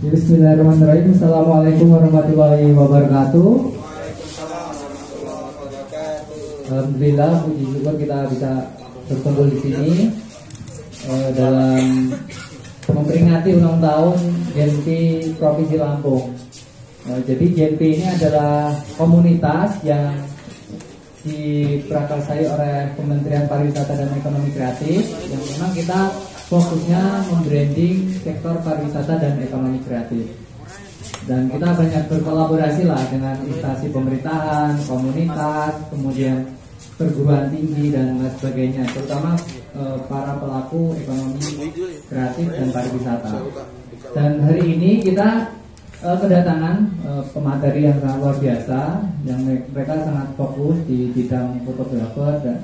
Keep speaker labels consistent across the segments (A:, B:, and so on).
A: Bismillahirrahmanirrahim. Assalamualaikum warahmatullahi wabarakatuh. Alhamdulillah, puji syukur kita bisa berkumpul di sini dalam memperingati ulang tahun GENP Provinsi Lampung. Jadi GENP ini adalah komunitas yang diprakarsai oleh Kementerian Pariwisata dan Ekonomi Kreatif, yang memang kita fokusnya membranding sektor pariwisata dan ekonomi kreatif. Dan kita banyak berkolaborasi lah dengan instansi pemerintahan, komunitas, kemudian perguruan tinggi dan lain sebagainya, terutama para pelaku ekonomi kreatif dan pariwisata. Dan hari ini kita kedatangan pemateri yang sangat luar biasa, yang mereka sangat fokus di bidang fotografer dan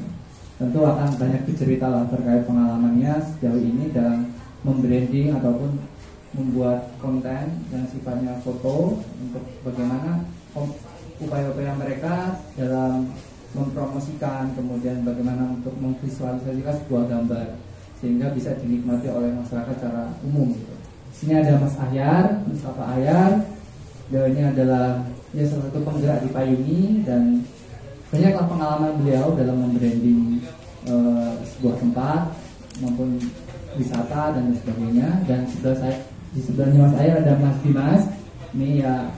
A: tentu akan banyak bercerita lah terkait pengalamannya sejauh ini dalam membranding ataupun membuat konten yang sifatnya foto, untuk bagaimana upaya-upaya mereka dalam mempromosikan, kemudian bagaimana untuk memvisualisasikan sebuah gambar sehingga bisa dinikmati oleh masyarakat secara umum gitu. Sini ada Mas Ahyar, Mustafa Ahyar. Beliau ini adalah salah satu penggerak di Payuni dan banyaklah pengalaman beliau dalam membranding sebuah tempat maupun wisata dan sebagainya. Dan di sebelahnya Mas Ahyar ada Mas Dimas. Ini ya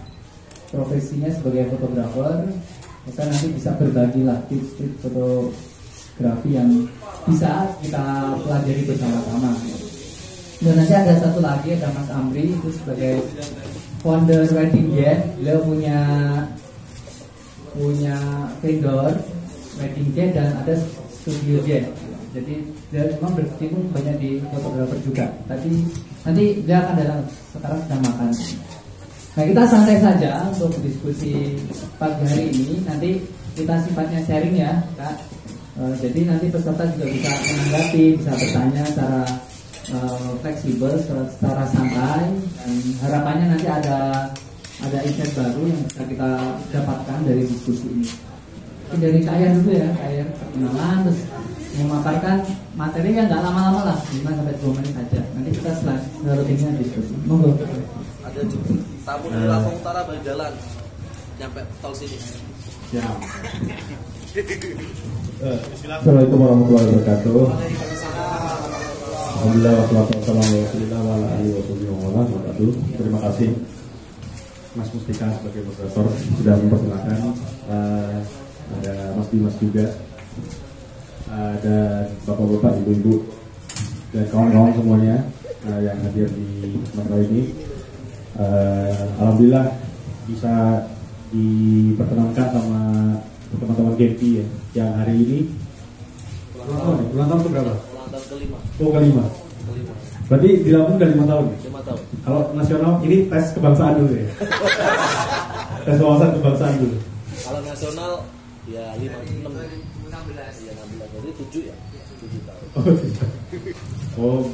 A: profesinya sebagai fotografer. Saya nanti bisa berbagilah tips-tips fotografi yang bisa kita pelajari bersama-sama. Dan nanti ada satu lagi, ada Mas Amri, itu sebagai founder Wedding Jet. Beliau punya vendor Wedding Jet dan ada studio jet. Jadi dia memang berkecimpung banyak di fotografer juga. Tapi nanti dia akan datang, sekarang sedang makan. Nah, kita santai saja untuk diskusi pagi hari ini. Nanti kita sifatnya sharing ya, Kak. Jadi nanti peserta juga bisa menanggapi, bisa bertanya secara fleksibel, secara santai, dan harapannya nanti ada insight baru yang bisa kita dapatkan dari diskusi ini. Dari Kak Ahyar dulu ya, Kak Ahyar perkenalan, terus memaparkan materi yang nggak lama-lama lah, 5-2 menit saja. Nanti kita selanjutnya diskusi. Monggo.
B: Ada tamu dari Lampung Utara balik jalan nyampe tol sini.
C: Ya. Assalamualaikum warahmatullahi wabarakatuh. Alhamdulillah wassalamualaikum warahmatullahi wabarakatuh. Terima kasih Mas Mustika sebagai moderator sudah memperkenalkan. Ada Mas Dimas juga, ada bapak-bapak, ibu-ibu, dan kawan-kawan semuanya yang hadir di tempat ini. Alhamdulillah bisa diperkenalkan sama teman-teman GENP ya, yang hari ini ulang tahun berapa?
B: Ulang tahun kelima.
C: Oh, kelima. Berarti di Lampung udah 5 tahun.
B: 5 tahun.
C: Kalau nasional ini tes kebangsaan dulu ya. Tes wawasan kebangsaan dulu.
B: Kalau nasional ya 16. Iya 16. Jadi 7 ya. 7 tahun.
C: Oh,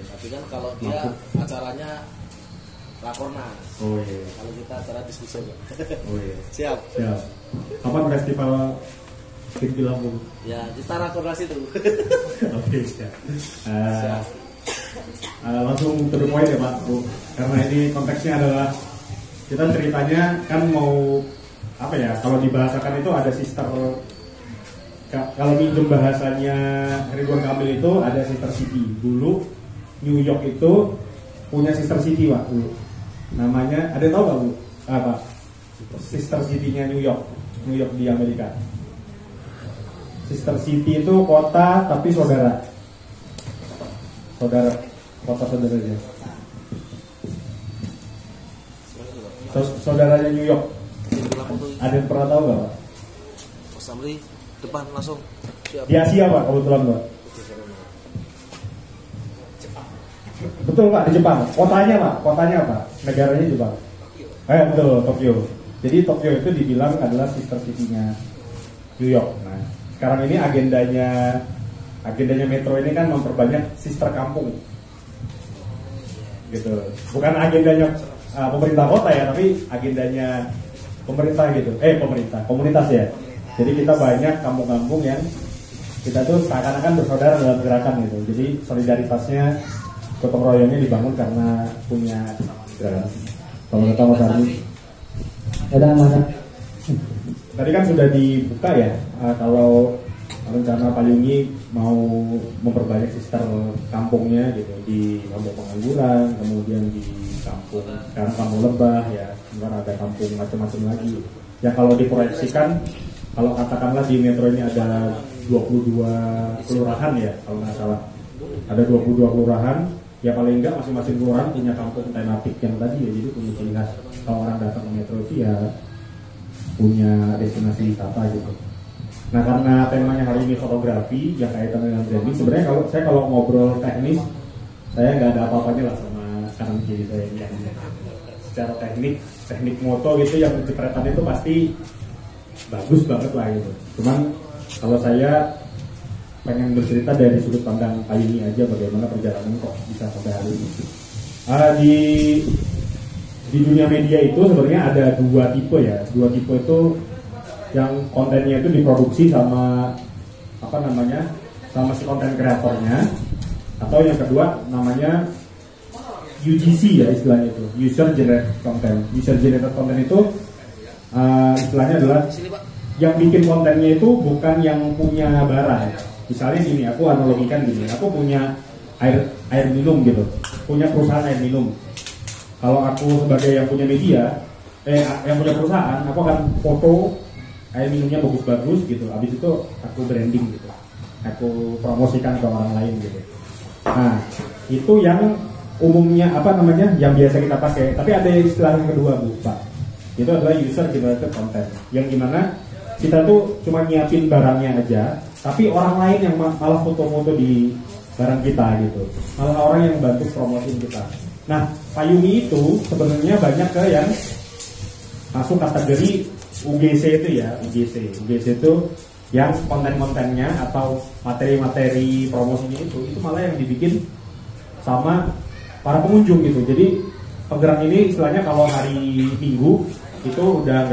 B: tapi kan kalau dia acaranya Rakornas.
C: Oh iya.
B: Kalau kita acara diskusi.
C: Oh iya.
B: Siap.
C: Kapan festival di Lampung?
B: Ya, kita Rakornas itu.
C: Oke, siap. Langsung to the point ya Pak, Bu. Karena ini konteksnya adalah kita ceritanya kan mau apa ya? Kalau dibahasakan itu ada sister. Kalau minjem bahasanya Ridwan Kamil itu ada sister city. Dulu New York itu punya sister city Pak, Bu. Namanya ada tahu nggak Bu? Apa? Sister city-nya New York di Amerika. Sister city itu kota tapi saudara kota saudaranya. Saudaranya New York. Ada yang pernah tahu nggak Pak?
B: Mas Amri depan langsung. Siap.
C: Di Asia Pak, kebetulan Pak. Betul Pak, di Jepang. Kotanya apa? Negaranya Jepang. Betul, Tokyo. Jadi Tokyo itu dibilang adalah sister city-nya New York. Nah, sekarang ini agendanya Metro ini kan memperbanyak sister kampung. Gitu. Bukan agendanya pemerintah kota ya, tapi agendanya pemerintah gitu. Komunitas ya. Jadi kita banyak kampung-kampung yang kita tuh seakan-akan bersaudara dalam gerakan gitu. Jadi solidaritasnya, gotong royongnya dibangun karena punya kesamaan Ya. Kalau kata Mas Ardi,
A: Ada Mas.
C: tadi kan sudah dibuka ya, kalau rencana Payungi mau memperbanyak sister kampungnya gitu, di kampung pengangguran, kemudian di kampung sekarang kampung Lebah ya, kemudian ada kampung macam-macam lagi. Ya kalau diproyeksikan, kalau katakanlah di metro ini ada 22 kelurahan ya, kalau nggak salah, ada 22 kelurahan, ya paling enggak masing-masing kelurahan punya kampung tenapik yang tadi ya, jadi punya ciri khas. Kalau orang datang ke metro itu ya punya destinasi wisata gitu. Nah karena temanya hari ini fotografi yang kaitan dengan branding, sebenarnya kalau ngobrol teknis, saya nggak ada apa-apanya lah sama kanan kiri saya ini. Secara teknik moto gitu yang jepretan itu pasti bagus banget lah gitu. Cuman kalau saya pengen bercerita dari sudut pandang Payungi aja, bagaimana perjalanan kok bisa sampai hari ini. Di dunia media itu sebenarnya ada dua tipe ya. Dua tipe itu yang kontennya itu diproduksi sama sama si konten kreatornya, atau yang kedua namanya UGC ya istilahnya, itu user generated content. User generated content itu istilahnya adalah yang bikin kontennya itu bukan yang punya barang. Misalnya gini, aku analogikan gini, aku punya air minum gitu, punya perusahaan air minum. Kalau aku sebagai yang punya media, yang punya perusahaan, aku akan foto air minumnya bagus-bagus gitu. Habis itu aku branding gitu, aku promosikan ke orang lain gitu. Nah, itu yang umumnya yang biasa kita pakai. Tapi ada istilah yang kedua Bu, Pak. Itu adalah user generated content, yang dimana kita tuh cuma nyiapin barangnya aja, tapi orang lain yang malah foto-foto di barang kita gitu, malah orang yang bantu promosiin kita. Nah, Payungi itu sebenarnya banyak ke yang masuk kategori UGC itu ya, UGC itu yang konten-kontennya atau materi-materi promosinya itu malah yang dibikin sama para pengunjung gitu. Jadi penggerak ini istilahnya kalau hari Minggu itu udah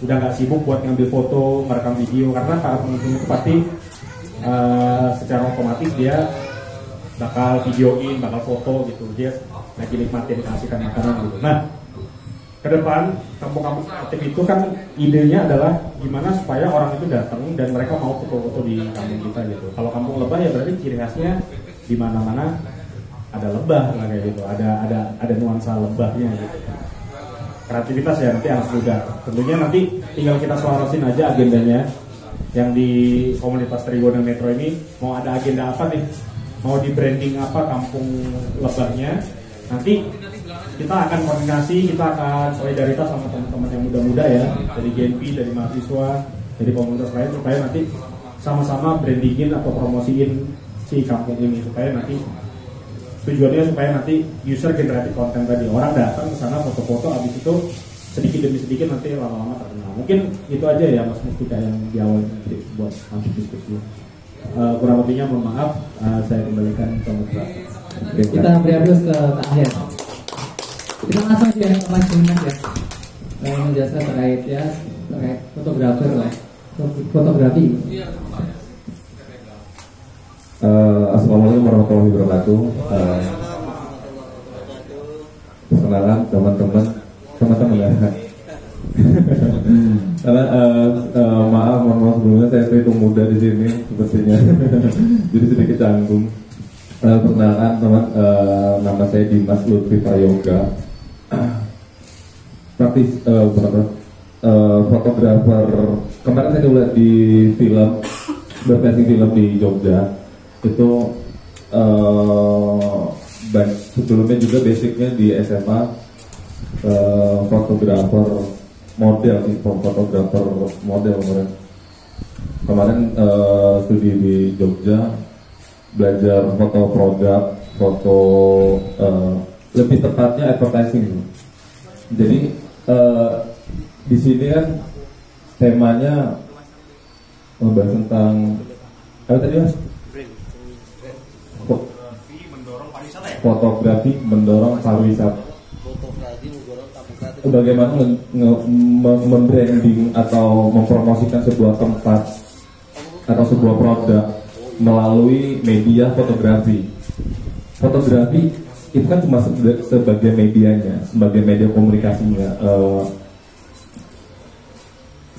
C: nggak sibuk buat ngambil foto, merekam video, karena para pengunjung itu pasti secara otomatis dia bakal videoin, bakal foto gitu, dia lagi nikmatin kasihkan makanan gitu. Nah, ke depan kampung-kampung kreatif itu kan idenya adalah gimana supaya orang itu datang dan mereka mau foto-foto di kampung kita gitu. Kalau kampung lebah ya berarti ciri khasnya di mana-mana ada lebah lah kayak gitu, ada nuansa lebahnya gitu. Kreativitas ya nanti harus mudah. Tentunya nanti tinggal kita selarasin aja agendanya. Yang di komunitas Trigona Metro ini mau ada agenda apa nih? Mau di branding apa kampung lebahnya? Nanti kita akan koordinasi, kita akan solidaritas sama teman-teman yang muda-muda ya, dari GNP, dari mahasiswa, dari komunitas lain, supaya nanti sama-sama brandingin atau promosiin si kampung ini, supaya nanti tujuannya supaya nanti user generated content tadi, orang datang ke sana foto-foto, habis itu sedikit demi sedikit nanti lama-lama terkenal. Mungkin itu aja ya Mas Mustika yang di awal nanti buat masuk diskusi. Kurang lebihnya mohon maaf, saya kembalikan ke Mutra.
A: Kita beri aplaus ke Kak Ahyar. Kita langsung aja ya, Mas Junet ya, yang menjelaskan terkait fotografer lah, fotografi.
D: Assalamualaikum warahmatullahi wabarakatuh. Perkenalan teman-teman ya. Karena mohon maaf sebelumnya, saya itu muda di sini sepertinya, jadi sedikit canggung. Perkenalkan teman, nama saya Dimas Lutfi Prayoga, praktis fotografer. Kemarin saya lihat di film, berkasih film di Jogja. Itu sebelumnya juga basicnya di SMA, fotografer model, fotografer model kemarin studi di Jogja, belajar foto produk, foto lebih tepatnya advertising. Jadi di sini kan temanya membahas tentang apa tadi Mas? Fotografi mendorong pariwisata. Bagaimana membranding atau mempromosikan sebuah tempat atau sebuah produk melalui media fotografi. Fotografi itu kan cuma sebagai medianya, sebagai media komunikasinya,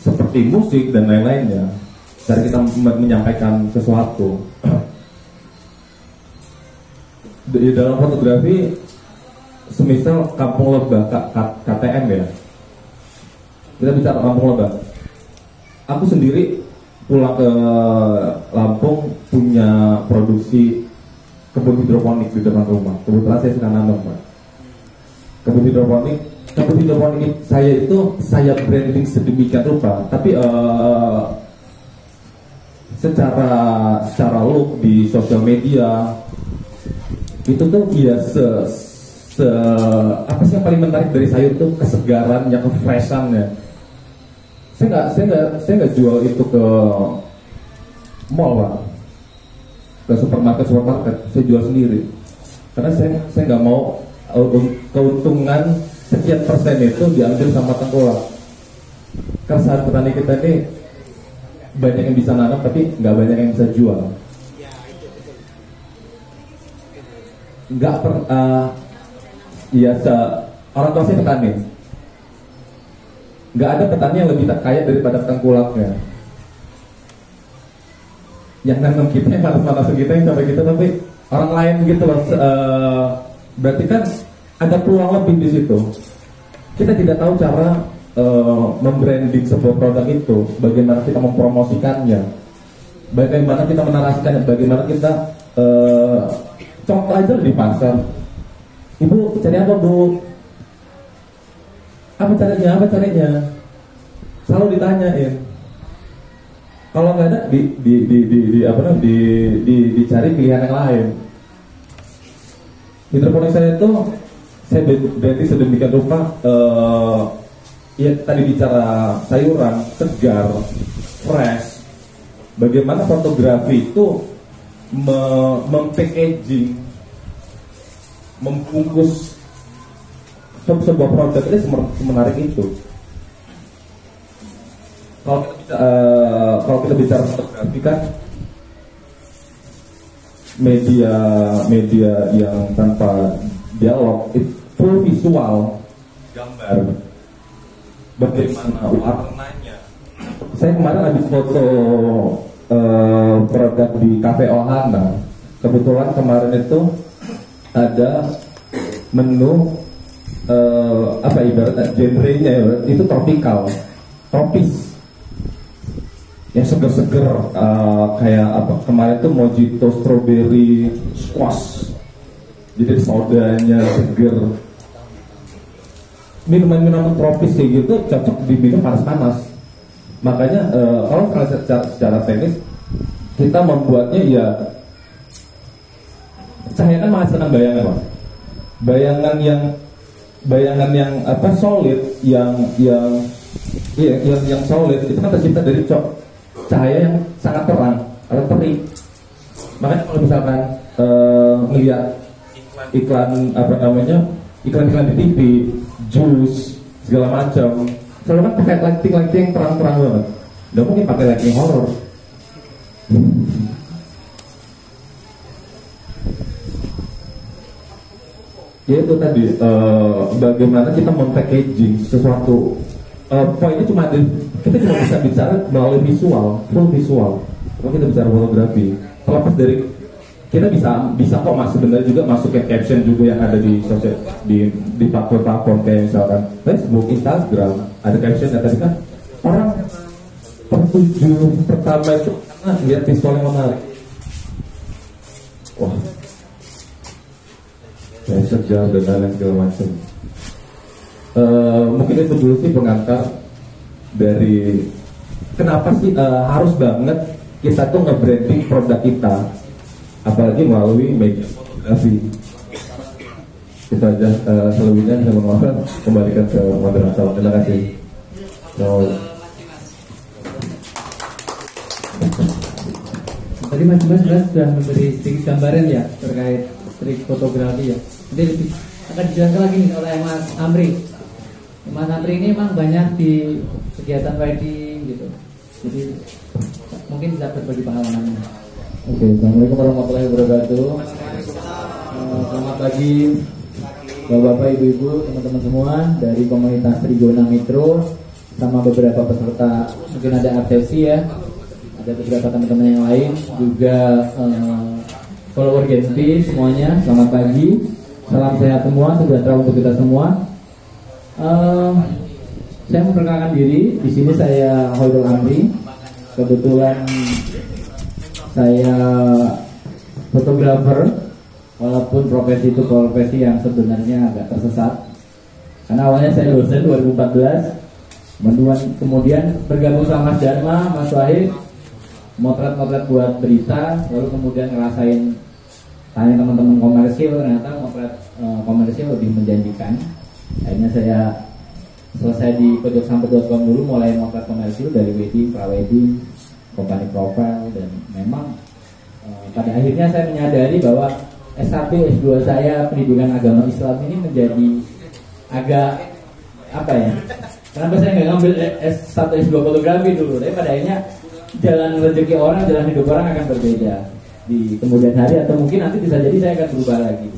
D: seperti musik dan lain-lainnya. Cara kita menyampaikan sesuatu. Di dalam fotografi, semisal Kampung Lebak, KTM ya, kita bicara Kampung Lebak. Aku sendiri pulang ke Lampung punya produksi kebun hidroponik di depan rumah. Kebetulan saya suka nanam, Pak. Kebun hidroponik saya branding sedemikian rupa, tapi secara look di sosial media itu tuh ya apa sih yang paling menarik dari sayur itu kesegarannya, kefreshannya. Saya nggak jual itu ke mall, Pak, ke supermarket, saya jual sendiri karena saya nggak mau keuntungan sekian persen itu diambil sama tengkulak. Keresahan petani kita ini banyak yang bisa nanam tapi nggak banyak yang bisa jual. Orang tua saya petani. Nggak ada petani yang lebih kaya daripada tengkulaknya. Yang nanam kita, yang panas-panasan kita, yang sampai kita, tapi orang lain gitu loh. Berarti kan ada peluang lebih di situ. Kita tidak tahu cara membranding sebuah produk itu, bagaimana kita mempromosikannya, bagaimana kita menarasikannya, bagaimana kita contoh aja di pasar. Ibu cari apa, Bu? Apa carinya? Selalu ditanyain. Kalau nggak ada dicari pilihan yang lain. Hidroponik saya itu saya berarti sedemikian rupa ya tadi bicara sayuran segar, fresh. Bagaimana fotografi itu packaging, membungkus sebuah produk ini semenarik itu. Kalau kita bicara fotografi kan media yang tanpa dialog, itu full visual, gambar, bagaimana warnanya. Saya kemarin habis foto produk di Cafe Ohana. Kebetulan kemarin itu ada menu ibaratnya genrenya itu tropis. Yang seger-seger kayak apa kemarin tuh mojito strawberry squash, jadi sodanya seger. Minuman tropis kayak gitu cocok diminum panas-panas. Makanya kalau secara teknis kita membuatnya ya cahaya kan menghasilkan bayangan, Pak. Bayangan yang apa solid, yang solid itu kan tercipta dari cahaya yang sangat terang atau terik. Makanya kalau misalkan melihat iklan iklan di TV, jus segala macam, selalu kan pakai lighting yang terang-terang banget. Nggak mungkin pakai lighting horror. Ya itu tadi bagaimana kita mempackaging sesuatu. Poinnya kita cuma bisa bicara melalui visual, full visual. Kalau kita bicara fotografi, terlepas dari kita bisa kok sebenarnya juga masuk ke caption juga yang ada di sosial di platform kayak misalkan Facebook, Instagram, ada caption tadi kan orang tertuju pertama itu karena lihat visual yang menarik. Wah, saya sejarah dan lain segala macam. Mungkin itu dulu sih pengantar dari kenapa sih harus banget kita tuh nge-branding produk kita, apalagi melalui media fotografi. Itu aja, selebihnya saya mohon kembalikan ke moderator. Terima kasih.
A: Tadi Mas Dimas sudah memberi sedikit gambaran ya terkait trik fotografi ya. Nanti lebih akan dijelaskan lagi nih oleh Mas Amri. Mas Amri ini memang banyak di kegiatan wedding gitu, jadi mungkin bisa berbagi pengalamannya.
D: Oke, assalamualaikum warahmatullahi wabarakatuh.
A: Selamat pagi Bapak-bapak, ibu-ibu, teman-teman semua dari komunitas Trigona Metro sama beberapa peserta, mungkin ada absesi ya, ada beberapa teman-teman yang lain juga, follower Genpi semuanya. Selamat pagi, salam sehat semua, sejahtera untuk kita semua. Saya memperkenalkan diri, di sini saya Hoirul Amri. Kebetulan saya fotografer, walaupun profesi itu profesi yang sebenarnya agak tersesat. Karena awalnya saya dosen 2014, kemudian bergabung sama Mas Dharma, Mas Wahid, motret-motret buat berita, lalu kemudian ngerasain tanya teman-teman komersil, ternyata motret komersil lebih menjanjikan. Akhirnya saya selesai di pojoksampet.com dulu, mulai motret komersil dari wedding, prawedding, company profile, dan memang pada akhirnya saya menyadari bahwa S1, S2 saya pendidikan agama Islam ini menjadi agak apa ya? Kenapa saya nggak ngambil S1, S2 fotografi dulu? Tapi pada akhirnya jalan rezeki orang, jalan hidup orang akan berbeda di kemudian hari, atau mungkin nanti bisa jadi saya akan berubah lagi.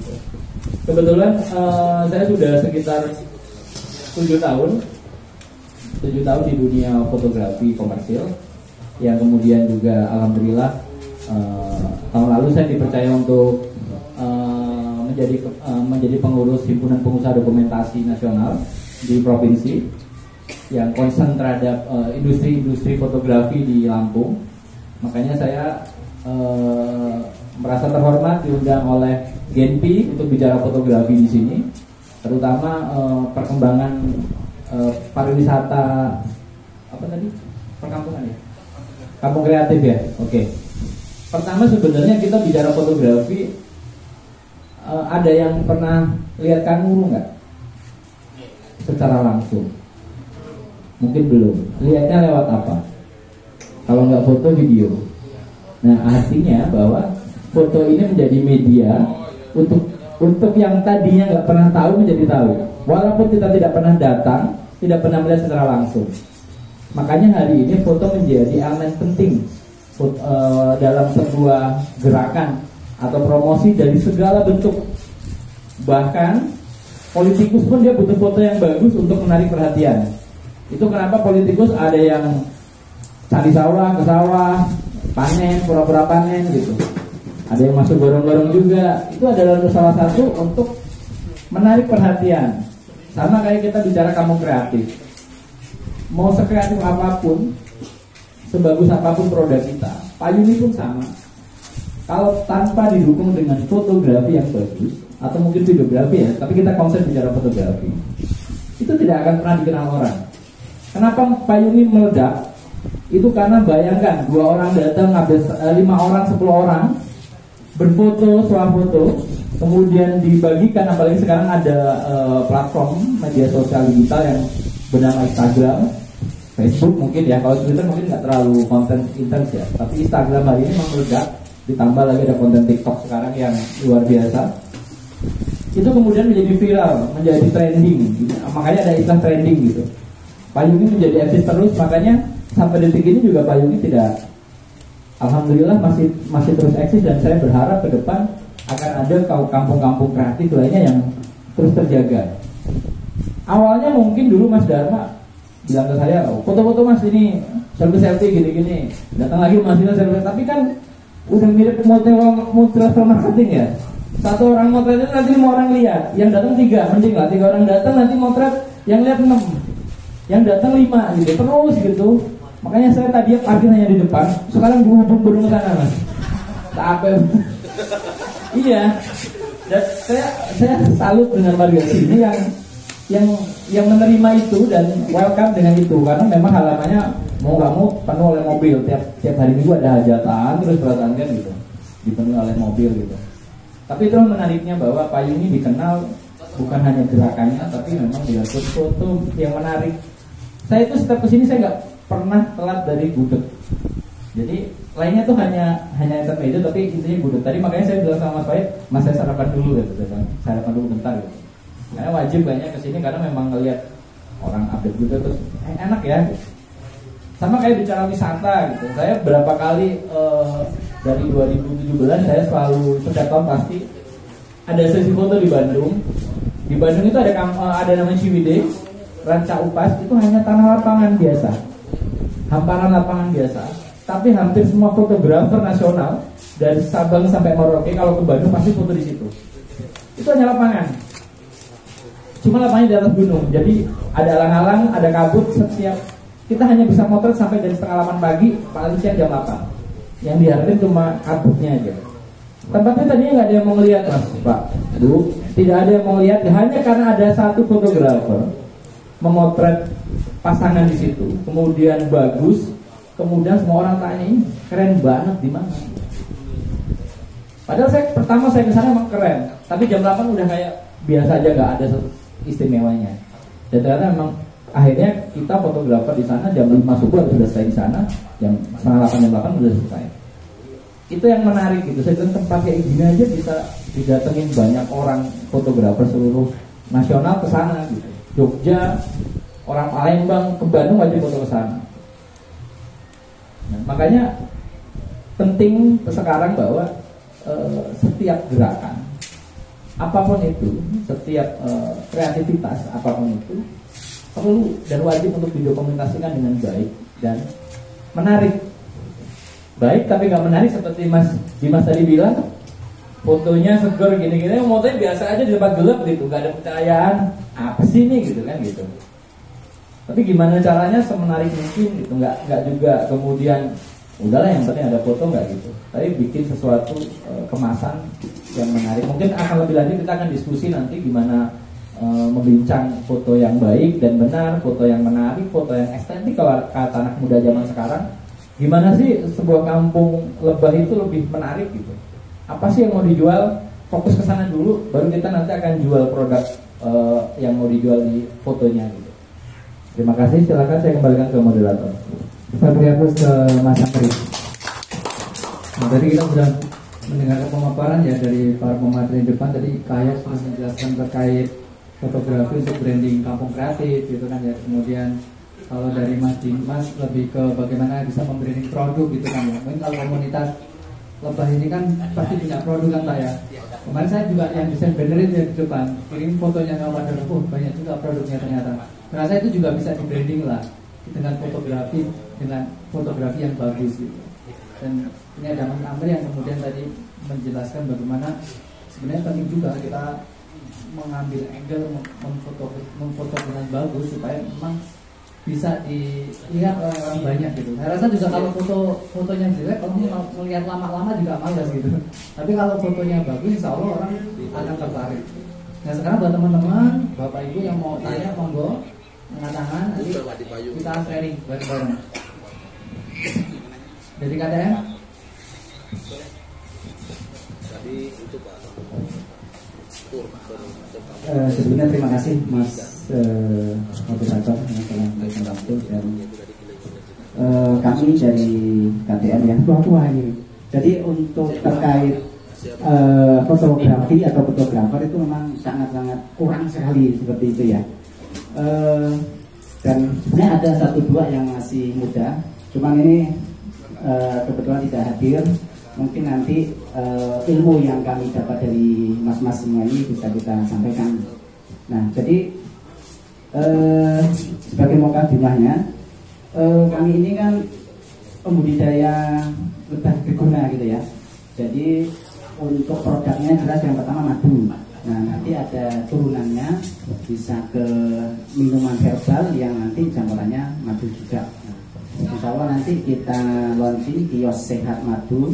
A: Kebetulan saya sudah sekitar 7 tahun di dunia fotografi komersil, yang kemudian juga alhamdulillah tahun lalu saya dipercaya untuk menjadi pengurus himpunan pengusaha dokumentasi nasional di provinsi yang concern terhadap industri fotografi di Lampung. Makanya saya merasa terhormat diundang oleh Genpi untuk bicara fotografi di sini, terutama perkembangan pariwisata apa tadi, perkampungan ya, kampung kreatif ya. Oke. Pertama sebenarnya kita bicara fotografi, ada yang pernah lihat Kanguru nggak? Secara langsung? Mungkin belum. Lihatnya lewat apa? Kalau nggak foto, video. Nah, artinya bahwa foto ini menjadi media untuk yang tadinya nggak pernah tahu menjadi tahu. Walaupun kita tidak pernah datang, tidak pernah melihat secara langsung. Makanya hari ini foto menjadi elemen penting dalam sebuah gerakan atau promosi dari segala bentuk. Bahkan politikus pun dia butuh foto yang bagus untuk menarik perhatian. Itu kenapa politikus ada yang cari sawah ke sawah, panen, pura-pura panen gitu. Ada yang masuk gorong-gorong juga. Itu adalah salah satu untuk menarik perhatian. Sama kayak kita bicara kamu kreatif. Mau sekreatif apapun, sebagus apapun produk kita, payung pun sama. Kalau tanpa didukung dengan fotografi yang bagus, atau mungkin videografi ya, tapi kita konsep bicara fotografi, itu tidak akan pernah dikenal orang. Kenapa payung ini meledak? Itu karena bayangkan 2 orang datang, ada 5 orang, 10 orang berfoto, swafoto, kemudian dibagikan. Apalagi sekarang ada platform media sosial digital yang bernama Instagram, Facebook mungkin ya. Kalau Twitter mungkin nggak terlalu konten intens ya, tapi Instagram hari ini memang meledak. Ditambah lagi ada konten TikTok sekarang yang luar biasa. Itu kemudian menjadi viral, menjadi trending gitu. Makanya ada istilah trending gitu. Payung ini menjadi eksis terus, makanya sampai detik ini juga payung ini tidak, alhamdulillah masih terus eksis, dan saya berharap ke depan akan ada kampung-kampung kreatif lainnya yang terus terjaga. Awalnya mungkin dulu Mas Dharma bilang ke saya, foto-foto Mas ini selfie gini-gini, datang lagi Mas ini selfie, tapi kan udah mirip multi marketing ya. Satu orang motret itu nanti 5 orang lihat, yang datang 3, mending lah 3 orang datang nanti motret, yang lihat 6, yang datang 5 gitu, terus gitu. Makanya saya tadi parkir hanya di depan, sekarang di ujung burung sana Mas. Capek. Iya. Dan saya salut dengan warga sini yang menerima itu dan welcome dengan itu, karena memang halamannya mau nggak mau penuh oleh mobil. Tiap hari Minggu ada hajatan, terus bertandang gitu, dipenuhi oleh mobil gitu. Tapi itu menariknya bahwa payung ini dikenal bukan hanya gerakannya, tapi memang dia foto yang menarik. Saya itu setiap kesini saya nggak pernah telat dari gudeg. Jadi lainnya tuh hanya intermezzo, tapi intinya gudeg. Tadi makanya saya bilang sama Mas Faid, Mas saya sarapan dulu ya, sarapan dulu bentar gitu. Karena wajib banyak kesini karena memang ngelihat orang update juga terus enak ya. Sama kayak bicara wisata gitu. Saya berapa kali dari 2017 saya selalu setiap tahun pasti
E: ada sesi foto di Bandung. Di Bandung itu ada namanya Ciwidey, Ranca Upas, itu hanya tanah lapangan biasa, hamparan lapangan biasa. Tapi hampir semua fotografer nasional dari Sabang sampai Merauke kalau ke Bandung pasti foto di situ. Itu hanya lapangan. Cuma lapangannya di atas gunung, jadi ada alang-alang, ada kabut. Setiap kita hanya bisa motret sampai dari setengah 8 pagi, paling siang jam 8. Yang diharapin cuma kabutnya aja. Tempatnya tadinya nggak ada yang mau lihat, Mas, Pak, Bu, tidak ada yang mau lihat, hanya karena ada satu fotografer memotret pasangan di situ, kemudian bagus, kemudian semua orang tanya ini keren banget di mana. Padahal pertama saya kesana emang keren, tapi jam 8 udah kayak biasa aja, nggak ada istimewanya. Dan ternyata memang akhirnya kita fotografer di sana jam 5 subuh sudah selesai di sana, jam setengah 8 jam 8 udah selesai. Itu yang menarik gitu. Saya bilang tempat kayak gini aja bisa didatengin banyak orang fotografer seluruh nasional ke sana gitu. Jogja, orang Palembang ke Bandung wajib foto ke sana. Nah, makanya penting sekarang bahwa setiap gerakan apapun itu, setiap kreativitas apapun itu perlu dan wajib untuk didokumentasikan dengan baik dan menarik. Baik tapi nggak menarik seperti Mas Dimas tadi bilang, fotonya seger gini-gini, fotonya biasa aja di tempat gelap gitu, nggak ada pencahayaan, apa sih ini gitu kan gitu. Tapi gimana caranya semenarik mungkin gitu, nggak juga kemudian udahlah yang penting ada foto nggak gitu. Tapi bikin sesuatu kemasan yang menarik. Mungkin akan lebih lanjut kita akan diskusi nanti gimana membincang foto yang baik dan benar, foto yang menarik, foto yang estetik kalau kata anak muda zaman sekarang. Gimana sih sebuah kampung Lebah itu lebih menarik gitu? Apa sih yang mau dijual? Fokus ke sana dulu, baru kita nanti akan jual produk yang mau dijual di fotonya gitu. Terima kasih, silakan saya kembalikan ke moderator.
A: Saya terus ke Mas Amri. Nah, tadi kita sudah mendengarkan pemaparan ya dari para pemateri depan. Tadi Kaya sudah menjelaskan terkait fotografi untuk branding kampung kreatif gitu kan ya. Kemudian kalau dari Mas Dimas lebih ke bagaimana bisa membranding produk gitu kan ya. Mungkin kalau komunitas Lebah ini kan pasti punya produk kan Pak ya. Kemarin saya juga yang desain banner itu di depan, kirim fotonya ke Wadah, banyak juga produknya ternyata. Terasa itu juga bisa di branding lah dengan fotografi yang bagus gitu. Dan ini ada Mas Amri yang kemudian tadi menjelaskan bagaimana sebenarnya penting juga kita mengambil angle memfoto dengan bagus supaya memang bisa dilihat orang banyak gitu. Saya rasa juga kalau fotonya jelek, kalau melihat lama-lama juga malas gitu. Tapi kalau fotonya bagus, insya Allah orang akan tertarik. Nah sekarang buat teman-teman, bapak ibu yang mau tanya, monggo angkat tangan, nanti kita sharing bareng-bareng. Dari KTM.
F: Sebelumnya terima kasih Mas moderator yang telah memberikan waktu dan kami dari KTM ya tua ini. Jadi untuk terkait fotografi atau fotografer itu memang sangat-sangat kurang sekali seperti itu ya. Dan sebenarnya ada 1-2 yang masih muda, cuman ini kebetulan tidak hadir. Mungkin nanti ilmu yang kami dapat dari mas-mas semua ini bisa kita sampaikan. Nah, jadi sebagai mukadimahnya, kami ini kan pembudidaya lebah berguna gitu ya. Jadi untuk produknya jelas yang pertama madu. Nah, nanti ada turunannya bisa ke minuman herbal yang nanti campurannya madu juga. Insya Allah nanti kita launching kios sehat madu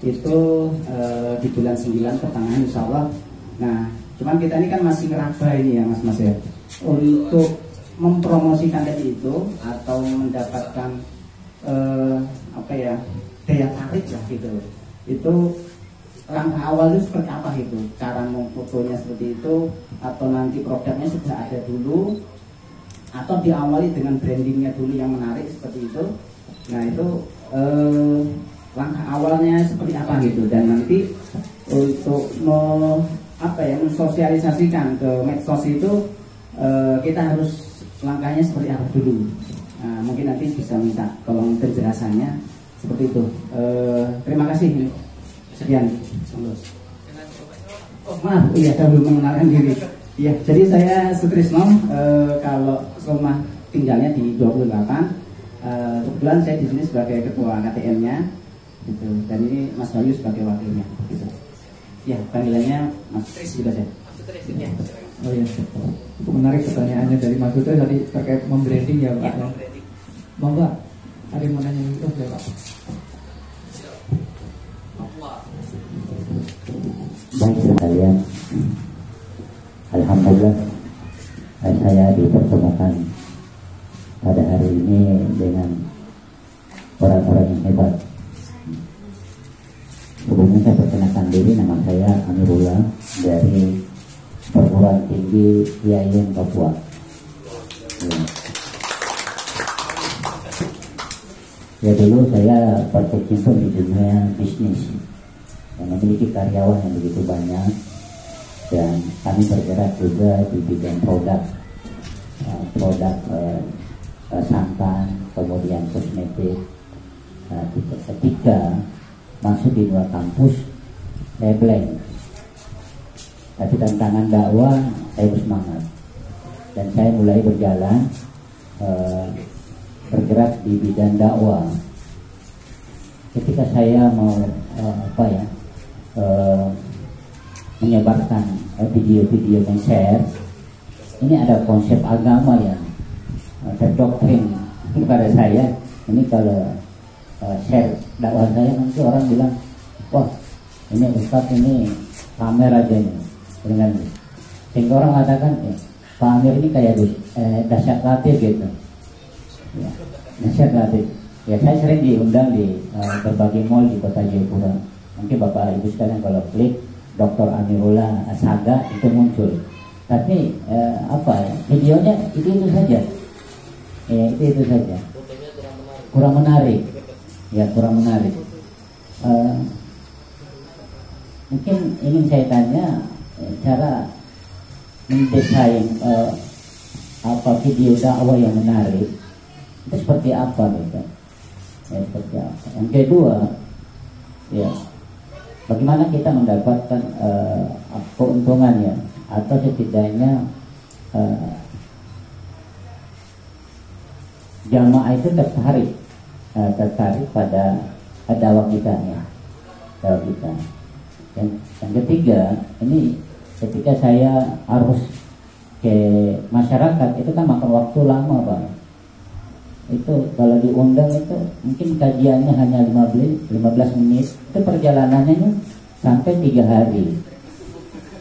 F: itu di bulan 9 pertengahan insya Allah. Nah, cuman kita ini kan masih ngeraba ini ya mas ya, untuk mempromosikan tadi itu atau mendapatkan apa ya daya tarik lah gitu. Itu langkah awal itu seperti apa gitu, cara memfotonya seperti itu, atau nanti produknya sudah ada dulu, atau diawali dengan brandingnya dulu yang menarik seperti itu. Nah itu langkah awalnya seperti apa gitu, dan nanti untuk mensosialisasikan ke medsos itu kita harus langkahnya seperti apa dulu. Nah, mungkin nanti bisa minta tolong penjelasannya seperti itu. Terima kasih. Sekian. Oh, maaf, iya saya belum mengenalkan diri. Iya, jadi saya Sutrisno, kalau rumah tinggalnya di 28. Kebetulan saya di sini sebagai ketua KTM-nya, gitu. Dan ini Mas Bayu sebagai wakilnya, gitu. Ya, panggilannya Mas Tris juga saya.
A: Oh iya, menarik pertanyaannya dari Mas Utri tadi terkait membranding ya Pak. Ya, monggo, ada yang mau nanya itu ya Pak?
G: Baik sekalian, alhamdulillah saya dipertemukan pada hari ini dengan orang-orang yang hebat. Sebelumnya saya perkenalkan diri, nama saya Amirullah dari Perguruan Tinggi IAIN Papua. Ya dulu saya berkecimpung di dunia bisnis, yang memiliki karyawan yang begitu banyak, dan kami bergerak juga di bidang produk santan, kemudian kosmetik. Ketika masuk di luar kampus saya blank, tapi tantangan dakwah saya bersemangat dan saya mulai berjalan bergerak di bidang dakwah. Ketika saya mau menyebarkan video-video men-share, ini ada konsep agama yang terdoktrin kepada saya. Ini kalau share dakwah saya, nanti orang bilang, wah ini Ustaz ini pamer aja nih, dengan sehingga orang mengatakan pamer ini kayak dahsyat latih gitu ya, dahsyat latih ya. Saya sering diundang di berbagai mall di kota Jayapura. Mungkin Bapak Ibu sekalian kalau klik Dr. Amirullah Saga itu muncul, tapi videonya itu saja ya, itu saja, kurang menarik ya, kurang menarik. Mungkin ingin saya tanya cara mendesain video dakwah yang menarik itu seperti apa gitu ya, seperti apa. Yang kedua ya, bagaimana kita mendapatkan keuntungannya, atau setidaknya jamaah itu tertarik pada dakwah kita ya, dakwah kita. Yang ketiga, ini ketika saya harus ke masyarakat itu kan makan waktu lama Pak. Itu kalau diundang itu mungkin kajiannya hanya 15 menit, itu perjalanannya sampai 3 hari.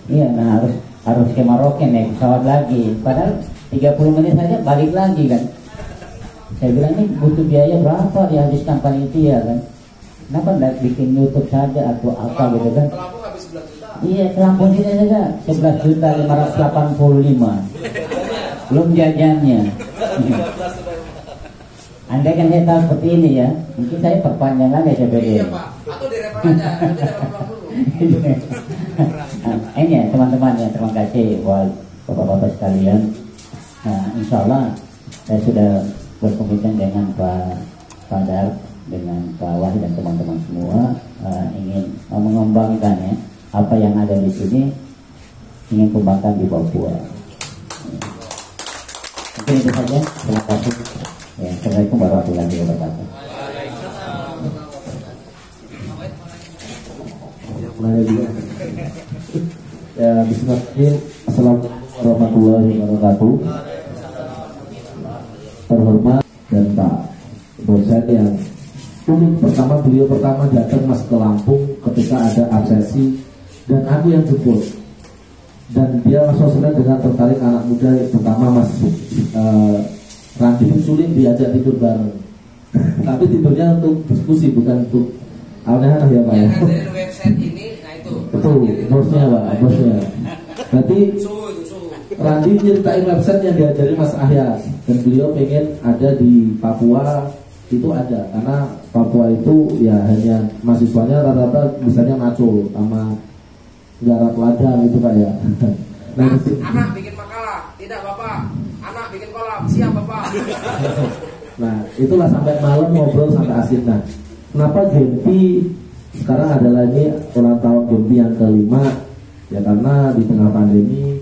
G: Iya, nah harus ke Maroke naik pesawat lagi, padahal 30 menit saja balik lagi kan. Saya bilang ini butuh biaya berapa dihabiskan panitia kan? Kenapa nggak bikin YouTube saja atau apa gitu kan?
B: Pelampung habis 11 juta.
G: Iya, pelampung ini saja 11.585. Belum jajannya. Andai kan saya tahu seperti ini ya, mungkin saya perpanjang lagi CPD.
B: Iya Pak, atau direfer aja, nanti dapat pulang dulu.
G: Ini ya teman-teman ya, terima kasih buat bapak-bapak sekalian. Nah, insya Allah saya sudah berkomitmen dengan Pak Dar, dengan Pak Wahid dan teman-teman semua, ingin mengembangkan ya apa yang ada di sini, ingin kembangkan di Papua. Mungkin itu saja. Terima kasih. Ya, Assalamualaikum warahmatullahi wabarakatuh.
D: Ya, bismillahirrahmanirrahim. Assalamualaikum warahmatullahi wabarakatuh. Terhormat dan Pak dosen yang unik, beliau pertama datang mas ke Lampung ketika ada absensi dan aku yang jemput, dan dia langsung senang dengan tertarik anak muda, terutama mas Randi sulit diajak tidur bareng. Tapi tidurnya untuk diskusi, bukan untuk aneh-aneh ya Pak ya.
B: Dari website ini, nah itu.
D: Betul, bosnya Pak, bosnya. Berarti Randi nyeritain website yang diajari Mas Ahyas, dan beliau pengen ada di Papua, itu ada, karena Papua itu ya hanya mahasiswanya rata-rata misalnya ngaco sama garap lada gitu Pak ya. Nah,
B: anak bikin makalah, tidak Bapak. Anak bikin kolam, siap Bapak.
D: nah itulah sampai malam ngobrol sampai asin. Nah, kenapa Gempi sekarang ada lagi ulang tahun Gempi yang ke-5, Ya karena di tengah pandemi